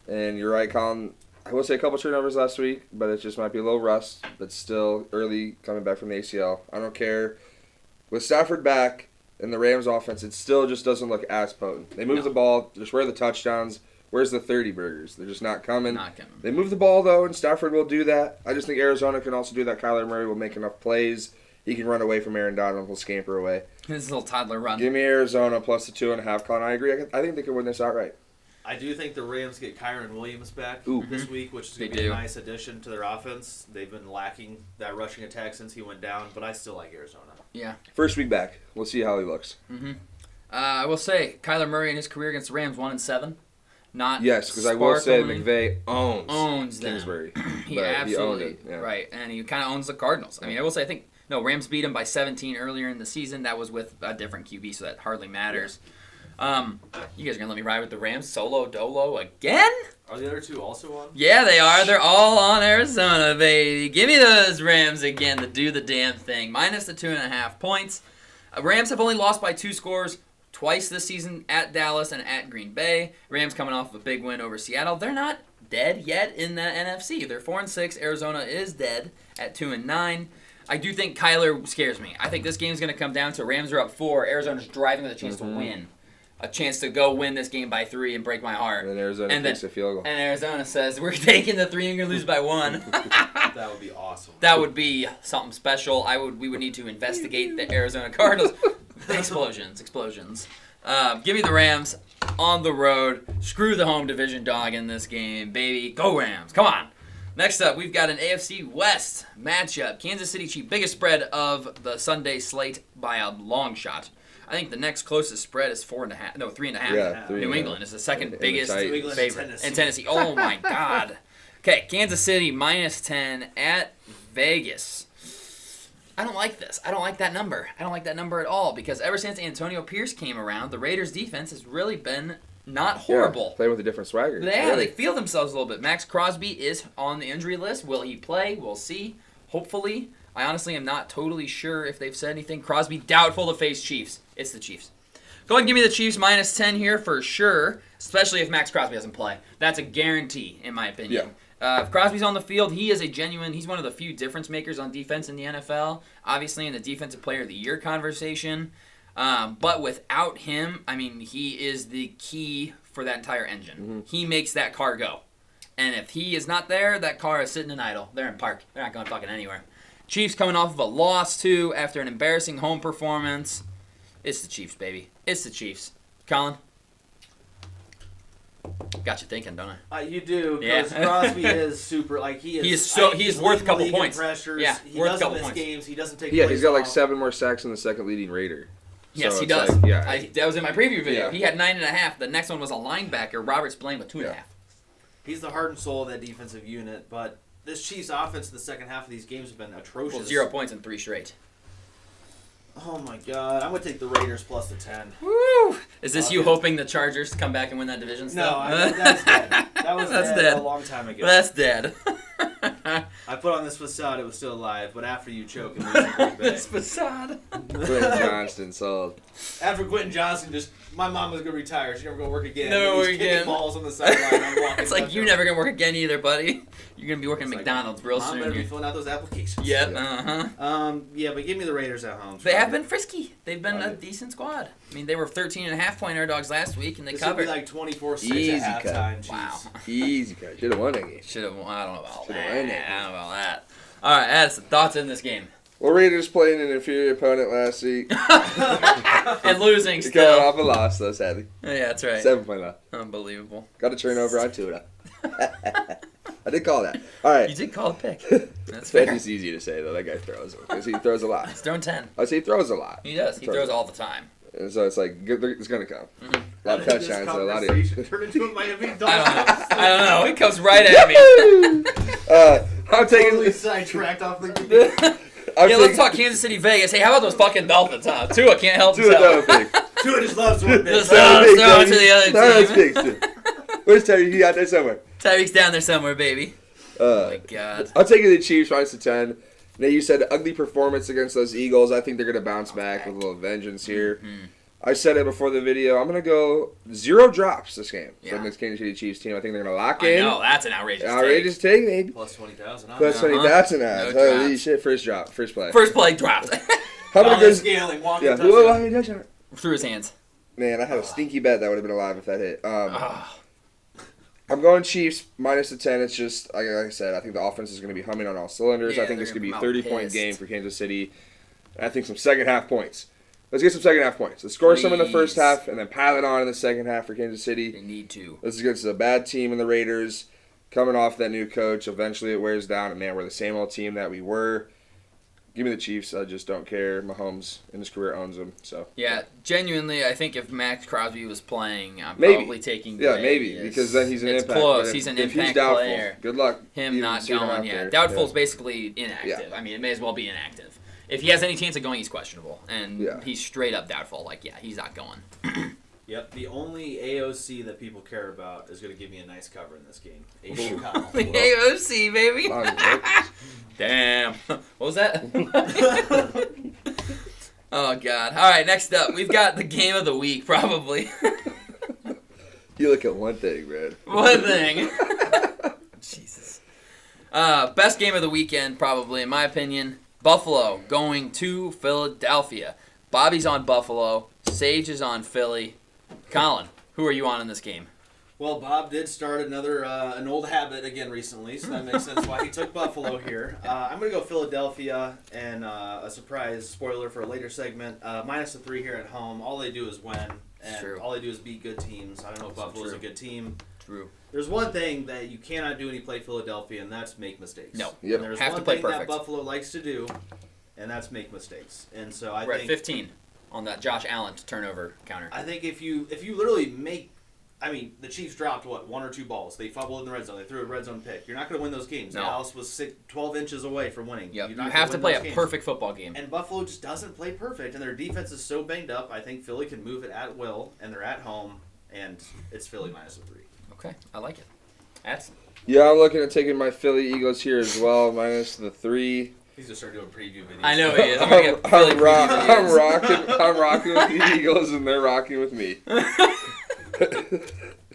And you're right, Colin. I will say a couple turnovers last week, but it just might be a little rust. But still early coming back from the ACL. I don't care. With Stafford back and the Rams offense, it still just doesn't look as potent. They move the ball. Just where are the touchdowns? Where's the 30 burgers? They're just not coming. They move the ball, though, and Stafford will do that. I just think Arizona can also do that. Kyler Murray will make enough plays. He can run away from Aaron Donald. He'll scamper away. His little toddler run. Give me Arizona plus the 2.5. Colin, I agree. I think they can win this outright. I do think the Rams get Kyron Williams back this week, which is going to be a nice addition to their offense. They've been lacking that rushing attack since he went down, but I still like Arizona. Yeah. First week back. We'll see how he looks. Mm-hmm. I will say, Kyler Murray in his career against the Rams 1-7. Not yes, because I will say McVay owns Kingsbury. He owned it. Yeah. Right, and he kind of owns the Cardinals. I mean, I will say, Rams beat him by 17 earlier in the season. That was with a different QB, so that hardly matters. You guys are going to let me ride with the Rams solo dolo again? Are the other 2 also on? Yeah, they are. They're all on Arizona, baby. Give me those Rams again to do the damn thing. Minus the 2.5 points. Rams have only lost by 2 scores twice this season, at Dallas and at Green Bay. Rams coming off of a big win over Seattle. They're not dead yet in the NFC. They're 4-6. Arizona is dead at 2-9. I do think Kyler scares me. I think this game's going to come down to Rams are up 4. Arizona's driving with a chance to win. A chance to go win this game by 3 and break my heart. And then Arizona takes a field goal. And Arizona says, we're taking the 3 and going to lose by 1. That would be awesome. That would be something special. We would need to investigate the Arizona Cardinals. Explosions. Give me the Rams on the road. Screw the home division dog in this game, baby. Go Rams. Come on. Next up, we've got an AFC West matchup. Kansas City Chiefs, biggest spread of the Sunday slate by a long shot. I think the next closest spread is 3.5. Yeah, New England is the second biggest England favorite. And Tennessee. Oh, my God. Okay, Kansas City minus 10 at Vegas. I don't like this. I don't like that number. I don't like that number at all because ever since Antonio Pierce came around, the Raiders' defense has really been not horrible. Yeah, playing with a different swagger. Yeah, really. they feel themselves a little bit. Max Crosby is on the injury list. Will he play? We'll see. Hopefully. I honestly am not totally sure if they've said anything. Crosby doubtful to face Chiefs. It's the Chiefs. Go ahead and give me the Chiefs minus 10 here for sure, especially if Max Crosby doesn't play. That's a guarantee, in my opinion. If Crosby's on the field, he's one of the few difference makers on defense in the NFL. Obviously in the Defensive Player of the Year conversation. But without him, I mean, he is the key for that entire engine. Mm-hmm. He makes that car go. And if he is not there, that car is sitting in idle. They're in park. They're not going fucking anywhere. Chiefs coming off of a loss, too, after an embarrassing home performance. It's the Chiefs, baby. It's the Chiefs. Colin? Got you thinking, don't I? You do, because Crosby is super, he is he's worth a couple points. Pressures. Yeah, he worth doesn't miss points. Games. He doesn't take he's got off. 7 more sacks than the second leading Raider. Yes, so he does. That was in my preview video. Yeah. He had 9.5. The next one was a linebacker, Roberts Blaine, with 2.5. Yeah. He's the heart and soul of that defensive unit, but this Chiefs offense in the second half of these games have been atrocious. Well, 0 points in 3 straight. Oh my God! I'm gonna take the Raiders plus the 10. Woo! Is this you hoping the Chargers come back and win that division? Still? No, that's dead. That was dead a long time ago. That's dead. I put on this facade; it was still alive. But after you choke and lose Green Bay, this facade. Quentin Johnston sold. After Quentin Johnston, my mom was gonna retire. She's never gonna work again. Never work again. Kicking balls on the sideline. It's like you're never gonna work again either, buddy. You're gonna be working at McDonald's real Mom soon. better be filling out those applications. Yep. Yeah, but give me the Raiders at home. They have been frisky. They've been a decent squad. I mean, they were 13.5 point underdogs last week, and they covered. This would be like 24-6 at halftime. Wow. Easy cut. Should have won that game. Should have won. I don't know about that. I don't know about that. All right, Addison, thoughts in this game? Well, Raiders playing an inferior opponent last week. And losing still. Coming off a loss, though, sadly. Yeah, that's right. 7-point loss. Unbelievable. Got a turnover on Tua. I did call that. All right. You did call a pick. That's fair. fair. It's easy to say, though. That guy throws. Because he throws a lot. He's thrown 10. I say he throws a lot. He does. He throws all the time. And so it's like, it's going to come. Mm-hmm. A lot of touchdowns, so a lot of... Turn into a Miami Dolphins. I don't know. He comes right at me. I'm taking... Totally sidetracked off the... Let's talk Kansas City, Vegas. Hey, how about those fucking Dolphins, huh? Tua can't help himself. Tua just loves one big. Just throw it to the other team. Where's Terry? He out there somewhere. Tyreek's down there somewhere, baby. Oh, my God. I'm taking the Chiefs minus the 10. Now, you said ugly performance against those Eagles. I think they're going to bounce back with a little vengeance here. Mm-hmm. I said it before the video. I'm going to go 0 drops this game from this Kansas City Chiefs team. I think they're going to lock in. I know, that's an outrageous take, baby. Plus 20,000. Plus 20,000. Holy shit, first drop. First play. First play dropped. How many goes? Scaling, yeah, who touchdown? Through his hands. Man, I had a stinky bet that would have been alive if that hit. I'm going Chiefs minus the 10. It's just, like I said, I think the offense is going to be humming on all cylinders. I think this could be a 30-point game for Kansas City. And I think some second-half points. Let's get some second-half points. Let's score some in the first half and then pile it on in the second half for Kansas City. They need to. This is against a bad team in the Raiders. Coming off that new coach, eventually it wears down. And, man, we're the same old team that we were. Give me the Chiefs. I just don't care. Mahomes, in his career, owns them. So yeah, genuinely, I think if Max Crosby was playing, I'm probably taking. Yeah, maybe because then he's an impact. It's close. He's an impact player. Good luck. Him not going. Yeah, doubtful's basically inactive. I mean, it may as well be inactive. If he has any chance of going, he's questionable, and he's straight up doubtful. Like, he's not going. Yep, the only AOC that people care about is going to give me a nice cover in this game. The AOC, baby. Damn. What was that? Oh, God. All right, next up, we've got the game of the week, probably. You look at one thing, man. One thing. Jesus. Best game of the weekend, probably, in my opinion. Buffalo going to Philadelphia. Bobby's on Buffalo. Sage is on Philly. Colin, who are you on in this game? Well, Bob did start an old habit again recently, so that makes sense why he took Buffalo here. I'm going to go Philadelphia, and a surprise spoiler for a later segment, minus the 3 here at home. All they do is win, and all they do is beat good teams. I don't know if Buffalo's a good team. True. There's one thing that you cannot do when you play Philadelphia, and that's make mistakes. No. Yep. And there's Have one to play thing perfect. that Buffalo likes to do, and that's make mistakes. And so I We're think at 15 on that Josh Allen turnover counter. I think if you literally make I mean, the Chiefs dropped, 1 or 2 balls. They fumbled in the red zone. They threw a red zone pick. You're not going to win those games. No. Dallas was 12 inches away from winning. Yep. You have to play a perfect football game. And Buffalo just doesn't play perfect, and their defense is so banged up. I think Philly can move it at will, and they're at home, and it's Philly -3. Okay, I like it. That's... Yeah, I'm looking at taking my Philly Eagles here as well, -3. He's going to start doing preview videos. I know he is. I'm going to get Philly I'm rocking with the Eagles, and they're rocking with me.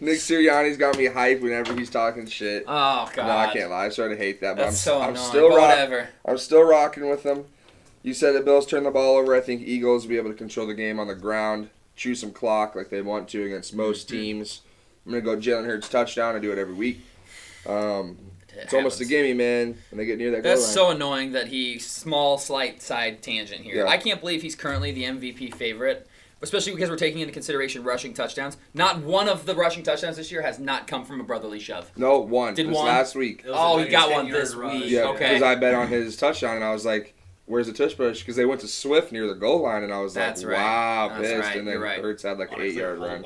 Nick Sirianni's got me hyped whenever he's talking shit. Oh, God. No, I can't lie. I started to hate that, but I'm still rocking with them. You said the Bills turn the ball over. I think Eagles will be able to control the game on the ground, chew some clock like they want to against most teams. I'm going to go Jalen Hurts touchdown. I do it every week. It's almost a gimme, man, when they get near that goal line. That's so annoying that slight side tangent here. Yeah. I can't believe he's currently the MVP favorite, especially because we're taking into consideration rushing touchdowns. Not one of the rushing touchdowns this year has not come from a brotherly shove. No, one. Did this one? last week. Oh, he got one this week. Yeah, okay. because I bet on his touchdown, and I was like, where's the tush push? Because they went to Swift near the goal line, and I was That's like, right. wow, That's pissed. right. And then Hurts had like an 8-yard run.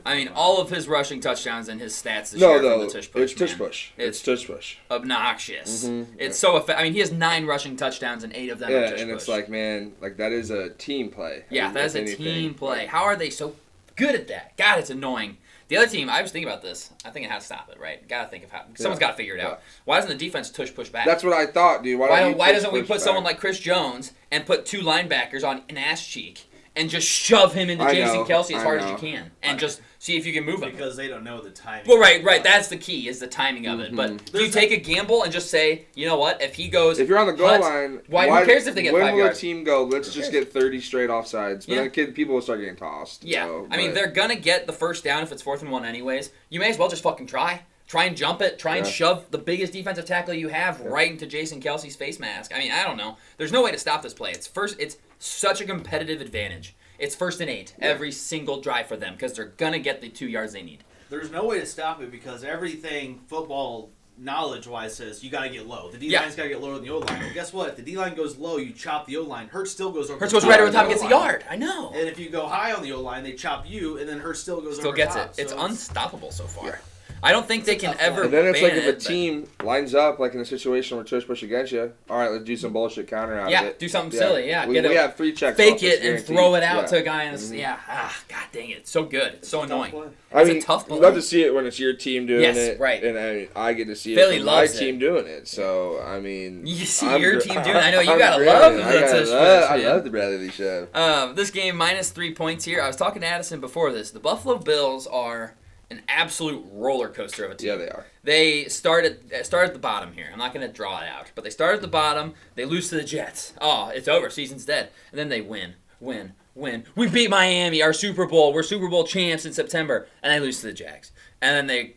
I mean, all of his rushing touchdowns and his stats this year from the tush push. It's tush push. It's tush push. Obnoxious. Mm-hmm. It's so effective. I mean, he has 9 rushing touchdowns and 8 of them are tush push. And it's like, man, like that is a team play. Yeah, that is a team play. How are they so good at that? God, it's annoying. The other team, I was thinking about this. I think it has to stop it, right? Got to think of how. Someone's got to figure it out. Why doesn't the defense tush push back? That's what I thought, dude. Why doesn't we put someone like Chris Jones and put 2 linebackers on an ass cheek and just shove him into Jason Kelce as hard as you can and just see if you can move him? Because they don't know the timing. Well, right. That's the key, is the timing of it. But do you take a gamble and just say, you know what, if he goes... If you're on the goal line... Who cares if they get 5 yards? When will a team go, let's just get 30 straight offsides? But then people will start getting tossed. Yeah. So, I mean, they're going to get the first down if it's 4th and 1 anyways. You may as well just fucking try. Try and jump it. Try and shove the biggest defensive tackle you have right into Jason Kelce's face mask. I mean, I don't know. There's no way to stop this play. It's such a competitive advantage. It's 1st and 8 every single drive for them because they're going to get the 2 yards they need. There's no way to stop it because everything football knowledge-wise says you got to get low. The D-line's got to get lower than the O-line. Well, guess what? If the D-line goes low, you chop the O-line. Hurts still goes over. Hurts goes right over the top and gets a yard. I know. And if you go high on the O-line, they chop you, and then Hurts still goes over gets top. it. It's unstoppable so far. Yeah. I don't think they can ever. And then it's like if a team lines up, like in a situation where tush push against you, all right, let's do some bullshit counter out of it. Yeah, do something silly. Yeah, we have 3 checks. Fake it and throw it out to a guy. And God dang it, it's so good. It's so annoying. It's a tough play. You love to see it when it's your team doing it. Right. And I get to see Philly it from my team doing it. So I mean, you see your team doing it. I know you gotta love the tush push. I love the Bradley show. This game -3 points here. I was talking to Addison before this. The Buffalo Bills are an absolute roller coaster of a team. Yeah, they are. They start at the bottom here. I'm not going to draw it out, but they start at the bottom. They lose to the Jets. Oh, it's over. Season's dead. And then they win. We beat Miami, our Super Bowl. We're Super Bowl champs in September. And they lose to the Jags. And then they,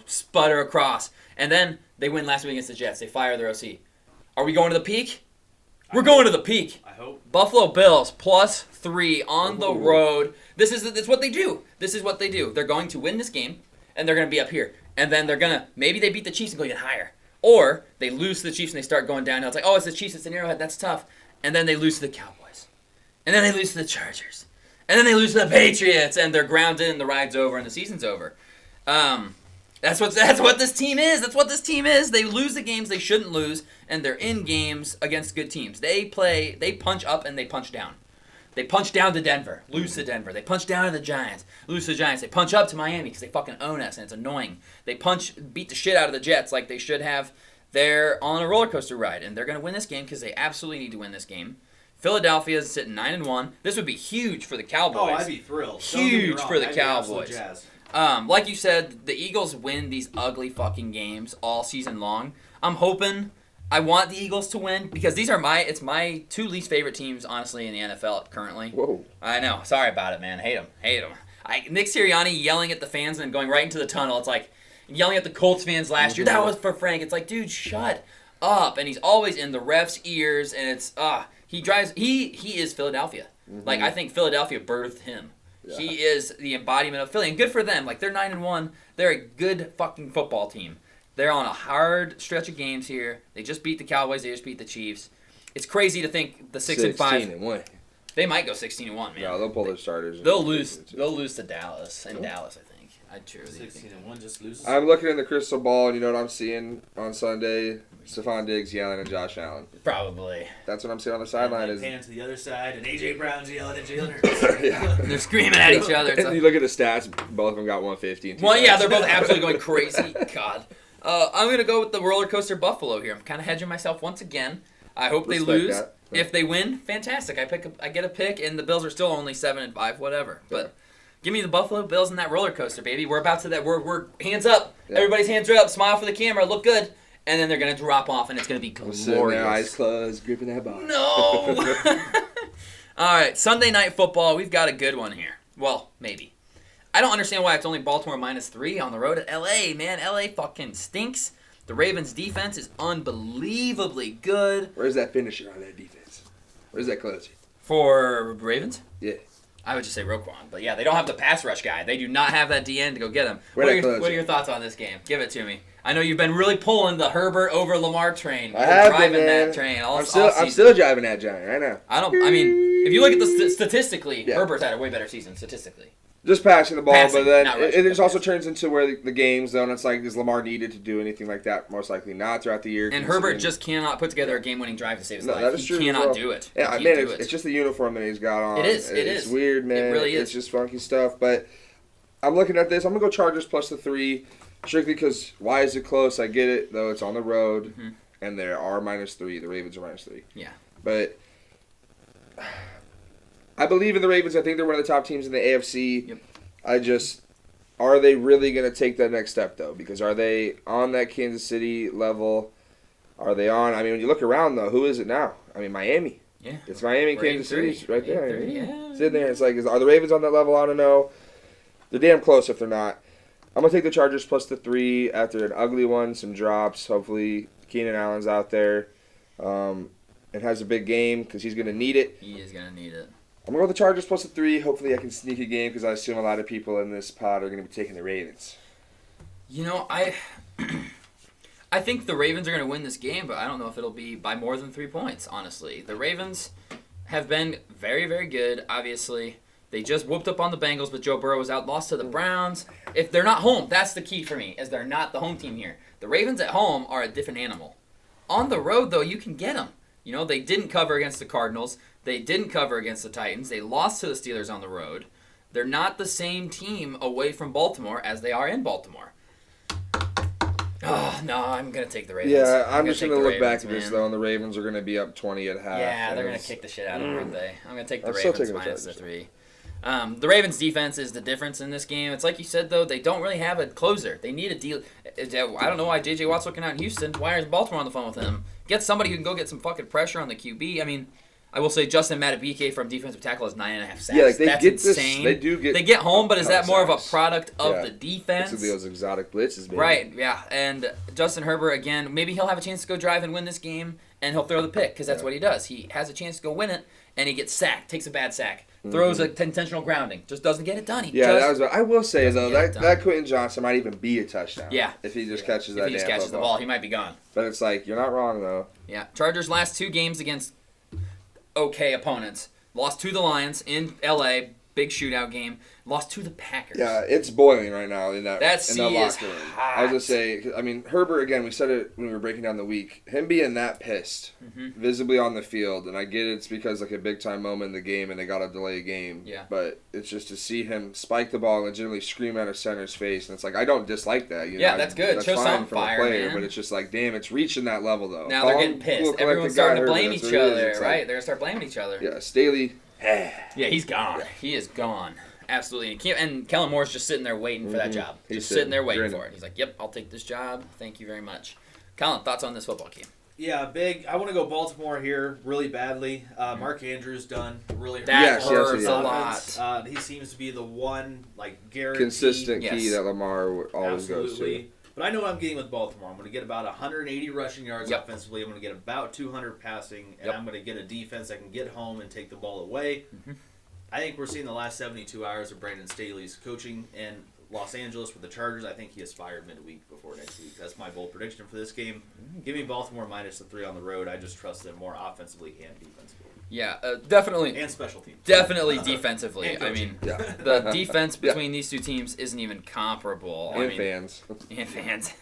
sputter across. And then they win last week against the Jets. They fire their OC. Are we going to the peak? We're going to the peak. I hope. Buffalo Bills +3 on the road. This is what they do. This is what they do. They're going to win this game, and they're going to be up here. And then they're going to, maybe they beat the Chiefs and go even higher. Or they lose to the Chiefs and they start going downhill. It's like, oh, it's the Chiefs, it's an Arrowhead, that's tough. And then they lose to the Cowboys. And then they lose to the Chargers. And then they lose to the Patriots, and they're grounded, and the ride's over, and the season's over. That's what this team is. That's what this team is. They lose the games they shouldn't lose, and they're in games against good teams. They punch up and they punch down. They punch down to Denver, lose to Denver. They punch down to the Giants, lose to the Giants. They punch up to Miami because they fucking own us, and it's annoying. They beat the shit out of the Jets like they should have. They're on a roller coaster ride, and they're going to win this game because they absolutely need to win this game. Philadelphia is sitting 9-1. This would be huge for the Cowboys. Oh, I'd be thrilled. Huge for the Cowboys. Like you said, the Eagles win these ugly fucking games all season long. I'm hoping. I want the Eagles to win because it's my 2 least favorite teams, honestly, in the NFL currently. Whoa. I know. Sorry about it, man. Hate them. Nick Sirianni yelling at the fans and going right into the tunnel. It's like yelling at the Colts fans last year. That was for Frank. It's like, dude, shut up. And he's always in the ref's ears, and it's he is Philadelphia. Mm-hmm. Like, I think Philadelphia birthed him. Yeah. He is the embodiment of Philly, and good for them. Like, they're 9-1. They're a good fucking football team. They're on a hard stretch of games here. They just beat the Cowboys. They just beat the Chiefs. It's crazy to think the 6-5. 16-1. They might go 16-1, man. Yeah, they'll pull their starters. They'll lose to Dallas. And Dallas, I think. I truly 16-1 just loses. I'm looking in the crystal ball, and you know what I'm seeing on Sunday? Stephon Diggs yelling at Josh Allen. Probably. That's what I'm seeing on the sideline. And pan to the other side, and A.J. Brown's yelling at Jalen Hurts. Yeah. They're screaming at each other. And you look at the stats, both of them got 150. Well, yeah, they're both absolutely going crazy. God. I'm going to go with the roller coaster Buffalo here. I'm kind of hedging myself once again. I hope they lose. That. If they win, fantastic. I get a pick, and the Bills are still only 7-5, whatever. But give me the Buffalo Bills in that roller coaster, baby. We're about to that. We're hands up. Yeah. Everybody's hands are up. Smile for the camera. Look good. And then they're going to drop off, and it's going to be glorious. Their eyes closed, gripping that ball. No! All right, Sunday Night Football. We've got a good one here. Well, maybe. I don't understand why it's only Baltimore -3 on the road at L.A., man. L.A. fucking stinks. The Ravens' defense is unbelievably good. Where's that finisher on that defense? Where's that closer? For Ravens? Yeah. I would just say Roquan. But yeah, they don't have the pass rush guy. They do not have that DN to go get him. What are your thoughts on this game? Give it to me. I know you've been really pulling the Herbert over Lamar train. I have driving been, man. that train. I'm still driving that giant. I know. I mean, if you look at the statistically, Herbert's had a way better season statistically. Just passing the ball, but then it also turns into where the games, though, and it's like, is Lamar needed to do anything like that? Most likely not throughout the year. And Herbert just cannot put together a game-winning drive to save his life. That is true. He cannot do it. Yeah, man, it's just the uniform that he's got on. It is. It's weird, man. It really is. It's just funky stuff. But I'm looking at this. I'm going to go Chargers plus the 3, strictly because why is it close? I get it, though. It's on the road, and they are -3. The Ravens are -3. Yeah. But I believe in the Ravens. I think they're one of the top teams in the AFC. Yep. Are they really going to take that next step, though? Because are they on that Kansas City level? Are they on? I mean, when you look around, though, who is it now? I mean, Miami. Yeah. It's Miami and Kansas City right there. Yeah. Sitting there. It's like, are the Ravens on that level? I don't know. They're damn close if they're not. I'm going to take the Chargers plus the 3 after an ugly one, some drops. Hopefully, Keenan Allen's out there and has a big game because he's going to need it. He is going to need it. I'm going to go with the Chargers plus the 3. Hopefully I can sneak a game because I assume a lot of people in this pod are going to be taking the Ravens. You know, I think the Ravens are going to win this game, but I don't know if it'll be by more than 3 points, honestly. The Ravens have been very, very good, obviously. They just whooped up on the Bengals, but Joe Burrow was out, lost to the Browns. If they're not home, that's the key for me, is they're not the home team here. The Ravens at home are a different animal. On the road, though, you can get them. You know, they didn't cover against the Cardinals. They didn't cover against the Titans. They lost to the Steelers on the road. They're not the same team away from Baltimore as they are in Baltimore. Oh, no, I'm going to take the Ravens. Yeah, I'm just going to look back at this, though, and the Ravens are going to be up 20 at half. Yeah, they're going to kick the shit out of them, aren't they? I'm going to take the Ravens minus the 3. The Ravens' defense is the difference in this game. It's like you said, though, they don't really have a closer. They need a deal. I don't know why J.J. Watt's looking out in Houston. Why is Baltimore on the phone with him? Get somebody who can go get some fucking pressure on the QB. I mean, I will say Justin Madubuike from defensive tackle is 9.5 sacks. Yeah, like that's insane. They do get. They get home, but is that more of a product of the defense? It's those exotic blitzes, baby. Right. Yeah, and Justin Herbert again. Maybe he'll have a chance to go drive and win this game, and he'll throw the pick because that's what he does. He has a chance to go win it, and he gets sacked, takes a bad sack. Throws an intentional grounding. Just doesn't get it done. I will say, though, that Quentin Johnson might even be a touchdown. Yeah. If he just catches that damn If he just catches the ball, he might be gone. But it's like, you're not wrong, though. Yeah. Chargers' last 2 games against okay opponents. Lost to the Lions in L.A., big shootout game. Lost to the Packers. Yeah, it's boiling right now in that locker room. I was going to say, I mean, Herbert, again, we said it when we were breaking down the week. Him being that pissed, visibly on the field, and I get it's because like a big-time moment in the game and they got to delay a game. Yeah. But it's just to see him spike the ball and legitimately scream at a center's face. And it's like, I don't dislike that. You know, that's good. That's Show fine some from fire, a player, man. But it's just like, damn, it's reaching that level, though. Now they're getting pissed. Everyone's starting to blame each other, right? They're going to start blaming each other. Yeah, Staley. Yeah, he's gone. Yeah. He is gone. Absolutely. And Kellen Moore's just sitting there waiting for that job. He's just sitting there waiting for it. He's like, yep, I'll take this job. Thank you very much. Colin, thoughts on this football game? Yeah, big. I want to go Baltimore here really badly. Mark Andrews done really hurt. That hurts a lot. He seems to be the one, like, guaranteed. Consistent key that Lamar always goes to. But I know what I'm getting with Baltimore. I'm going to get about 180 rushing yards offensively. I'm going to get about 200 passing. And I'm going to get a defense that can get home and take the ball away. I think we're seeing the last 72 hours of Brandon Staley's coaching in Los Angeles with the Chargers. I think he is fired midweek before next week. That's my bold prediction for this game. Give me Baltimore minus the 3 on the road. I just trust them more offensively and defensively. Yeah, definitely. And special teams. Definitely defensively. And I mean, Yeah. the defense between these two teams isn't even comparable. And fans. And fans.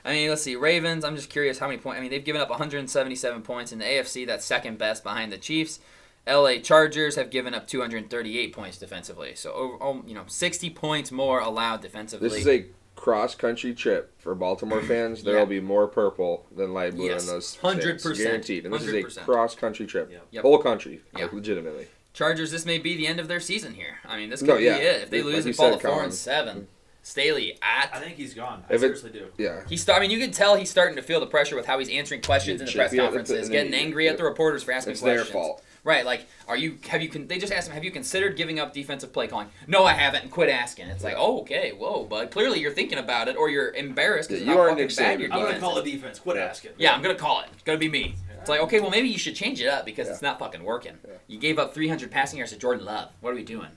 I mean, let's see. Ravens, I'm just curious how many points. I mean, they've given up 177 points in the AFC. That's second best behind the Chiefs. LA Chargers have given up 238 points defensively. So, 60 points more allowed defensively. This is a cross-country trip for Baltimore fans. There will be more purple than light blue in those 100%. stands, guaranteed. And this 100%. is a cross-country trip. Yep. Whole country, legitimately. Chargers, this may be the end of their season here. I mean, this could be it. If they lose and fall to 4-7. Staley I think he's gone. I seriously do. Yeah. You can tell he's starting to feel the pressure with how he's answering questions in the press conferences, getting angry at the reporters for asking questions. It's their fault. Right, like, they just asked him, have you considered giving up defensive play calling? No, I haven't, and quit asking. It's like, oh, okay, whoa, but clearly you're thinking about it, or you're embarrassed because you are fucking bad your defense. I'm going to call the defense, quit asking. Yeah, I'm going to call it. It's going to be me. It's like, okay, well, maybe you should change it up because it's not fucking working. Yeah. You gave up 300 passing yards to Jordan Love. What are we doing?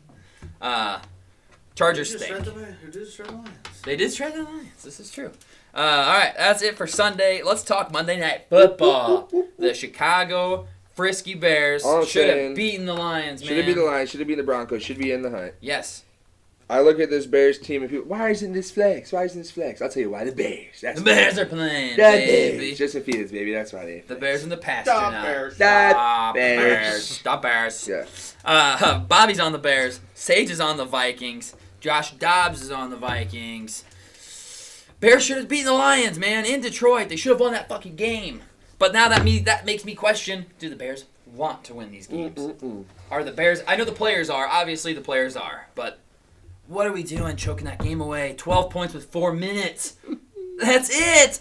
Chargers stink. They did shred the Lions. This is true. All right, that's it for Sunday. Let's talk Monday Night Football. The Chicago Frisky Bears should have beaten the Lions, man. Should have beaten the Lions. Should have beaten the Broncos. Should be in the hunt. Yes. I look at this Bears team and people, why isn't this flex? Why isn't this flex? I'll tell you why. The Bears. The Bears are playing, baby. Justin Fields, baby. That's why they. The Bears in the pasture now. Bears. Stop Bears. Yeah. Bobby's on the Bears. Sage is on the Vikings. Josh Dobbs is on the Vikings. Bears should have beaten the Lions, man, in Detroit. They should have won that fucking game. But now that makes me question, do the Bears want to win these games? Are the Bears... I know the players are. Obviously, the players are. But what are we doing choking that game away? 12 points with 4 minutes. That's it.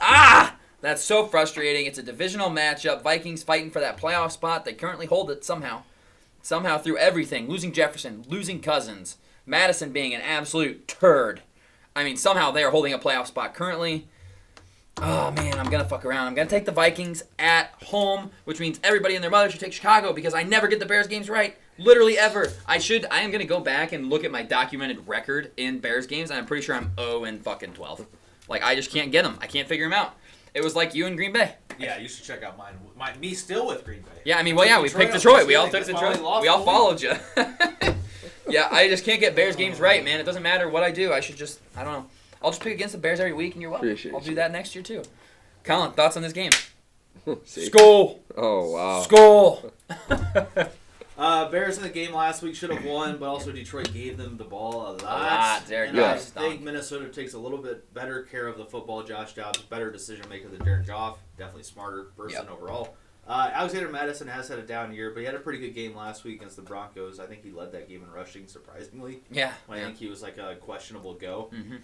That's so frustrating. It's a divisional matchup. Vikings fighting for that playoff spot. They currently hold it somehow. Somehow through everything. Losing Jefferson. Losing Cousins. Madison being an absolute turd. I mean, somehow they are holding a playoff spot currently. Oh, man, I'm going to fuck around. I'm going to take the Vikings at home, which means everybody and their mother should take Chicago because I never get the Bears games right. Literally ever. I am going to go back and look at my documented record in Bears games, and I'm pretty sure I'm 0-12. Like, I just can't get them. I can't figure them out. It was like you in Green Bay. Yeah, you should check out mine. Me still with Green Bay. Yeah, I mean, we picked Detroit. We all took Detroit. We all followed you. Yeah, I just can't get Bears games right, man. It doesn't matter what I do. I don't know. I'll just pick against the Bears every week, and you're welcome. I'll do that next year, too. Colin, thoughts on this game? Skol! Oh, wow. Skol! Bears in the game last week should have won, but also Detroit gave them the ball a lot. I think Minnesota takes a little bit better care of the football. Josh Dobbs, better decision maker than Jared Goff. Definitely smarter person overall. Alexander Madison has had a down year, but he had a pretty good game last week against the Broncos. I think he led that game in rushing, surprisingly. Yeah. I think he was like a questionable go. Mm-hmm.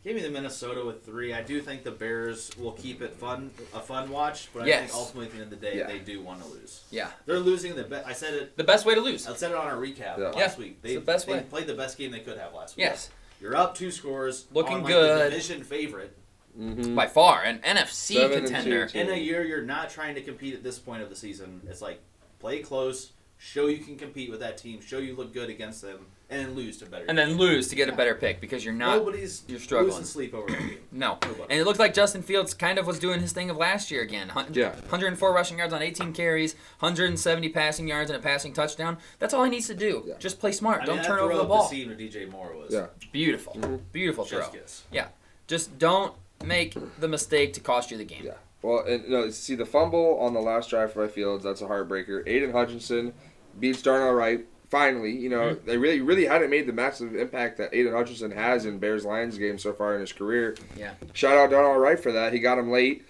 Give me the Minnesota with 3. I do think the Bears will keep it a fun watch, but I think ultimately at the end of the day, they do want to lose. Yeah. They're losing I said it. The best way to lose. I said it on our recap last week. They played the best game they could have last week. Yes. You're up 2 scores. Looking on, good. The division favorite. Mm-hmm. By far, an NFC contender. In a year, you're not trying to compete at this point of the season. It's like, play close, show you can compete with that team, show you look good against them, and then lose to better. And then lose to get a better pick because you're not. You're struggling. Losing sleep over that game. No. And it looked like Justin Fields kind of was doing his thing of last year again. 104 rushing yards on 18 carries, 170 passing yards and a passing touchdown. That's all he needs to do. Yeah. Just play smart. Don't turn over the ball. The scene where DJ Moore was. Yeah. Beautiful. Mm-hmm. Beautiful throw. Yeah. Just don't make the mistake to cost you the game. Yeah. Well, and see the fumble on the last drive by Fields, that's a heartbreaker. Aiden Hutchinson beats Darnell Wright. Finally, they really hadn't made the massive impact that Aiden Hutchinson has in Bears-Lions games so far in his career. Yeah. Shout out Darnell Wright for that. He got him late.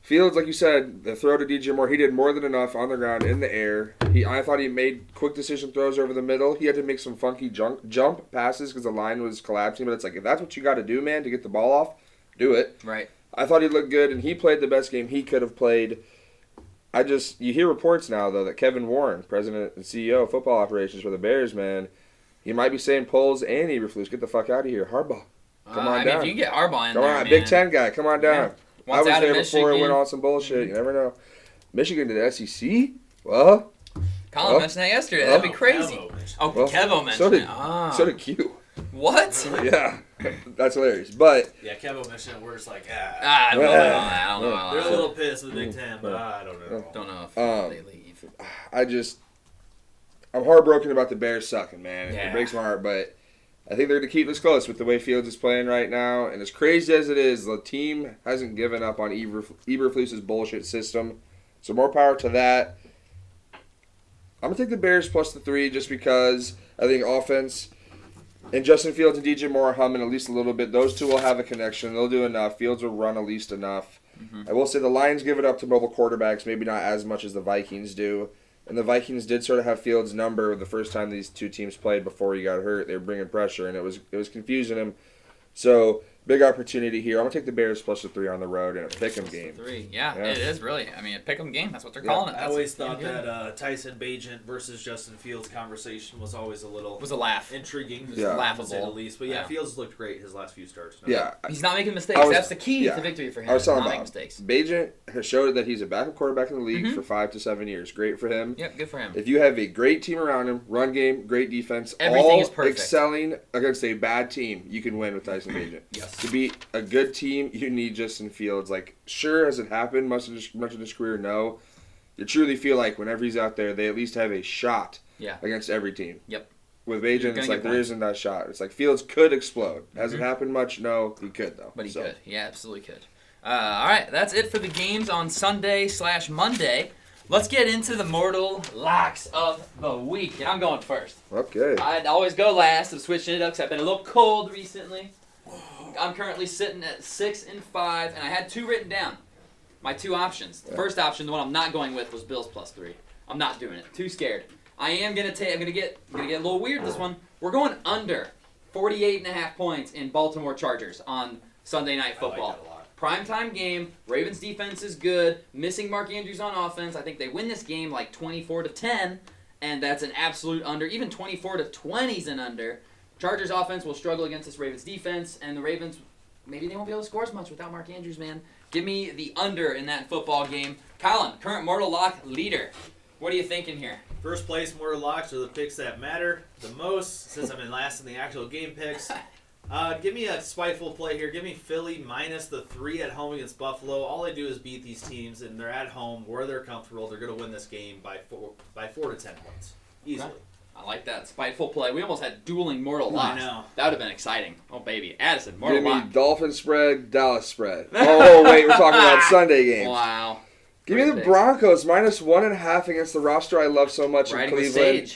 Fields, like you said, the throw to DJ Moore, he did more than enough on the ground, in the air. I thought he made quick decision throws over the middle. He had to make some funky jump passes because the line was collapsing. But it's like, if that's what you got to do, man, to get the ball off, do it. Right. I thought he looked good, and he played the best game he could have played. You hear reports now, though, that Kevin Warren, president and CEO of football operations for the Bears, man, he might be saying Poles and Eberflus, get the fuck out of here. Harbaugh, come on down. If you can get Harbaugh in come there, on, Big Ten guy, come on down. Yeah. I was there before it went on some bullshit. Mm-hmm. You never know. Michigan to the SEC? Well, Colin mentioned that yesterday. That'd be crazy. Kevo mentioned it. So did Q. What? Yeah. That's hilarious. But yeah, Kevo mentioned it. We're just like, I don't know. They're a little pissed with the Big Ten, but I don't know. Don't know if they leave. I'm heartbroken about the Bears sucking, man. Yeah. It breaks my heart, but I think they're going to keep this close with the way Fields is playing right now. And as crazy as it is, the team hasn't given up on Eberflus's bullshit system. So more power to that. I'm going to take the Bears plus the 3 just because I think offense and Justin Fields and DJ Moore are humming at least a little bit. Those two will have a connection. They'll do enough. Fields will run at least enough. Mm-hmm. I will say the Lions give it up to mobile quarterbacks, maybe not as much as the Vikings do. And the Vikings did sort of have Fields' number the first time these two teams played before he got hurt. They were bringing pressure, and it was confusing him. So, big opportunity here. I'm going to take the Bears plus the 3 on the road in a pick'em game. 3, yeah, it is really. I mean, a pick'em game, that's what they're calling it. I always thought that Tyson Bagent versus Justin Fields conversation was always a little... was a laugh. Intriguing. Laughable. To say the least. But Fields looked great his last few starts. He's not making mistakes. That's the key to victory for him. I was talking not about mistakes. Bagent has showed that he's a backup quarterback in the league for 5 to 7 years. Great for him. Yep, good for him. If you have a great team around him, run game, great defense, everything all is perfect. Excelling against a bad team, you can win with Tyson Bagent. Yes. To beat a good team, you need Justin Fields. Like, sure, has it happened much of his career? No. You truly feel like whenever he's out there, they at least have a shot against every team. Yep. With Bagent, it's like there isn't that shot. It's like Fields could explode. Has it happened much? No, he could, though. But he could. He absolutely could. All right, that's it for the games on Sunday/Monday. Let's get into the mortal locks of the week. And I'm going first. Okay. I'd always go last. I'm switching it up because I've been a little cold recently. I'm currently sitting at 6 and 5, and I had 2 written down. My 2 options. The first option, the one I'm not going with, was Bills plus 3. I'm not doing it. Too scared. I'm gonna get a little weird this one. We're going under 48.5 points in Baltimore Chargers on Sunday Night Football. I like that a lot. Primetime game. Ravens defense is good. Missing Mark Andrews on offense. I think they win this game like 24-10, and that's an absolute under. Even 24-20 is an under. Chargers offense will struggle against this Ravens defense, and the Ravens, maybe they won't be able to score as much without Mark Andrews, man. Give me the under in that football game. Colin, current Mortal Lock leader. What are you thinking here? First place Mortal Locks are the picks that matter the most, since I'm in last in the actual game picks. Give me a spiteful play here. Give me Philly minus the 3 at home against Buffalo. All they do is beat these teams, and they're at home where they're comfortable. They're going to win this game by 4 to 10 points. Easily. Okay. I like that. Spiteful play. We almost had dueling Mortal Locks. I know. That would have been exciting. Oh, baby. Addison, Mortal Give me Lock. Dolphins spread, Dallas spread. Oh, wait, we're talking about Sunday games. Wow. Give me the Broncos minus 1.5 against the roster I love so much in Cleveland.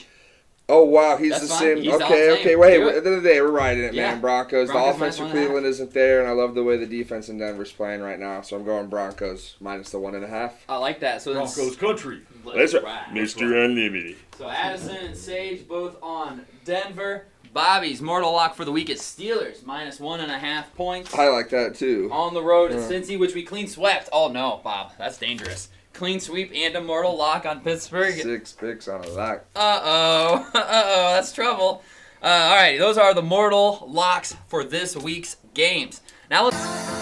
Oh, wow, he's That's the fine. same. He's Okay, wait. At the end of the day, we're riding it, Yeah. man. Broncos. The Broncos offense for minus Cleveland isn't there, and I love the way the defense in Denver's playing right now, so I'm going Broncos minus the 1.5. I like that. So Broncos country. That's right. Mr. Unlimited. So Addison and Sage both on Denver. Bobby's Mortal Lock for the week is Steelers minus 1.5 points. I like that, too. On the road at Cincy, which we clean swept. Oh, no, Bob. That's dangerous. Clean sweep and a Mortal Lock on Pittsburgh. 6 picks on a lock. Uh-oh. Uh-oh. That's trouble. All right. Those are the Mortal Locks for this week's games. Now let's...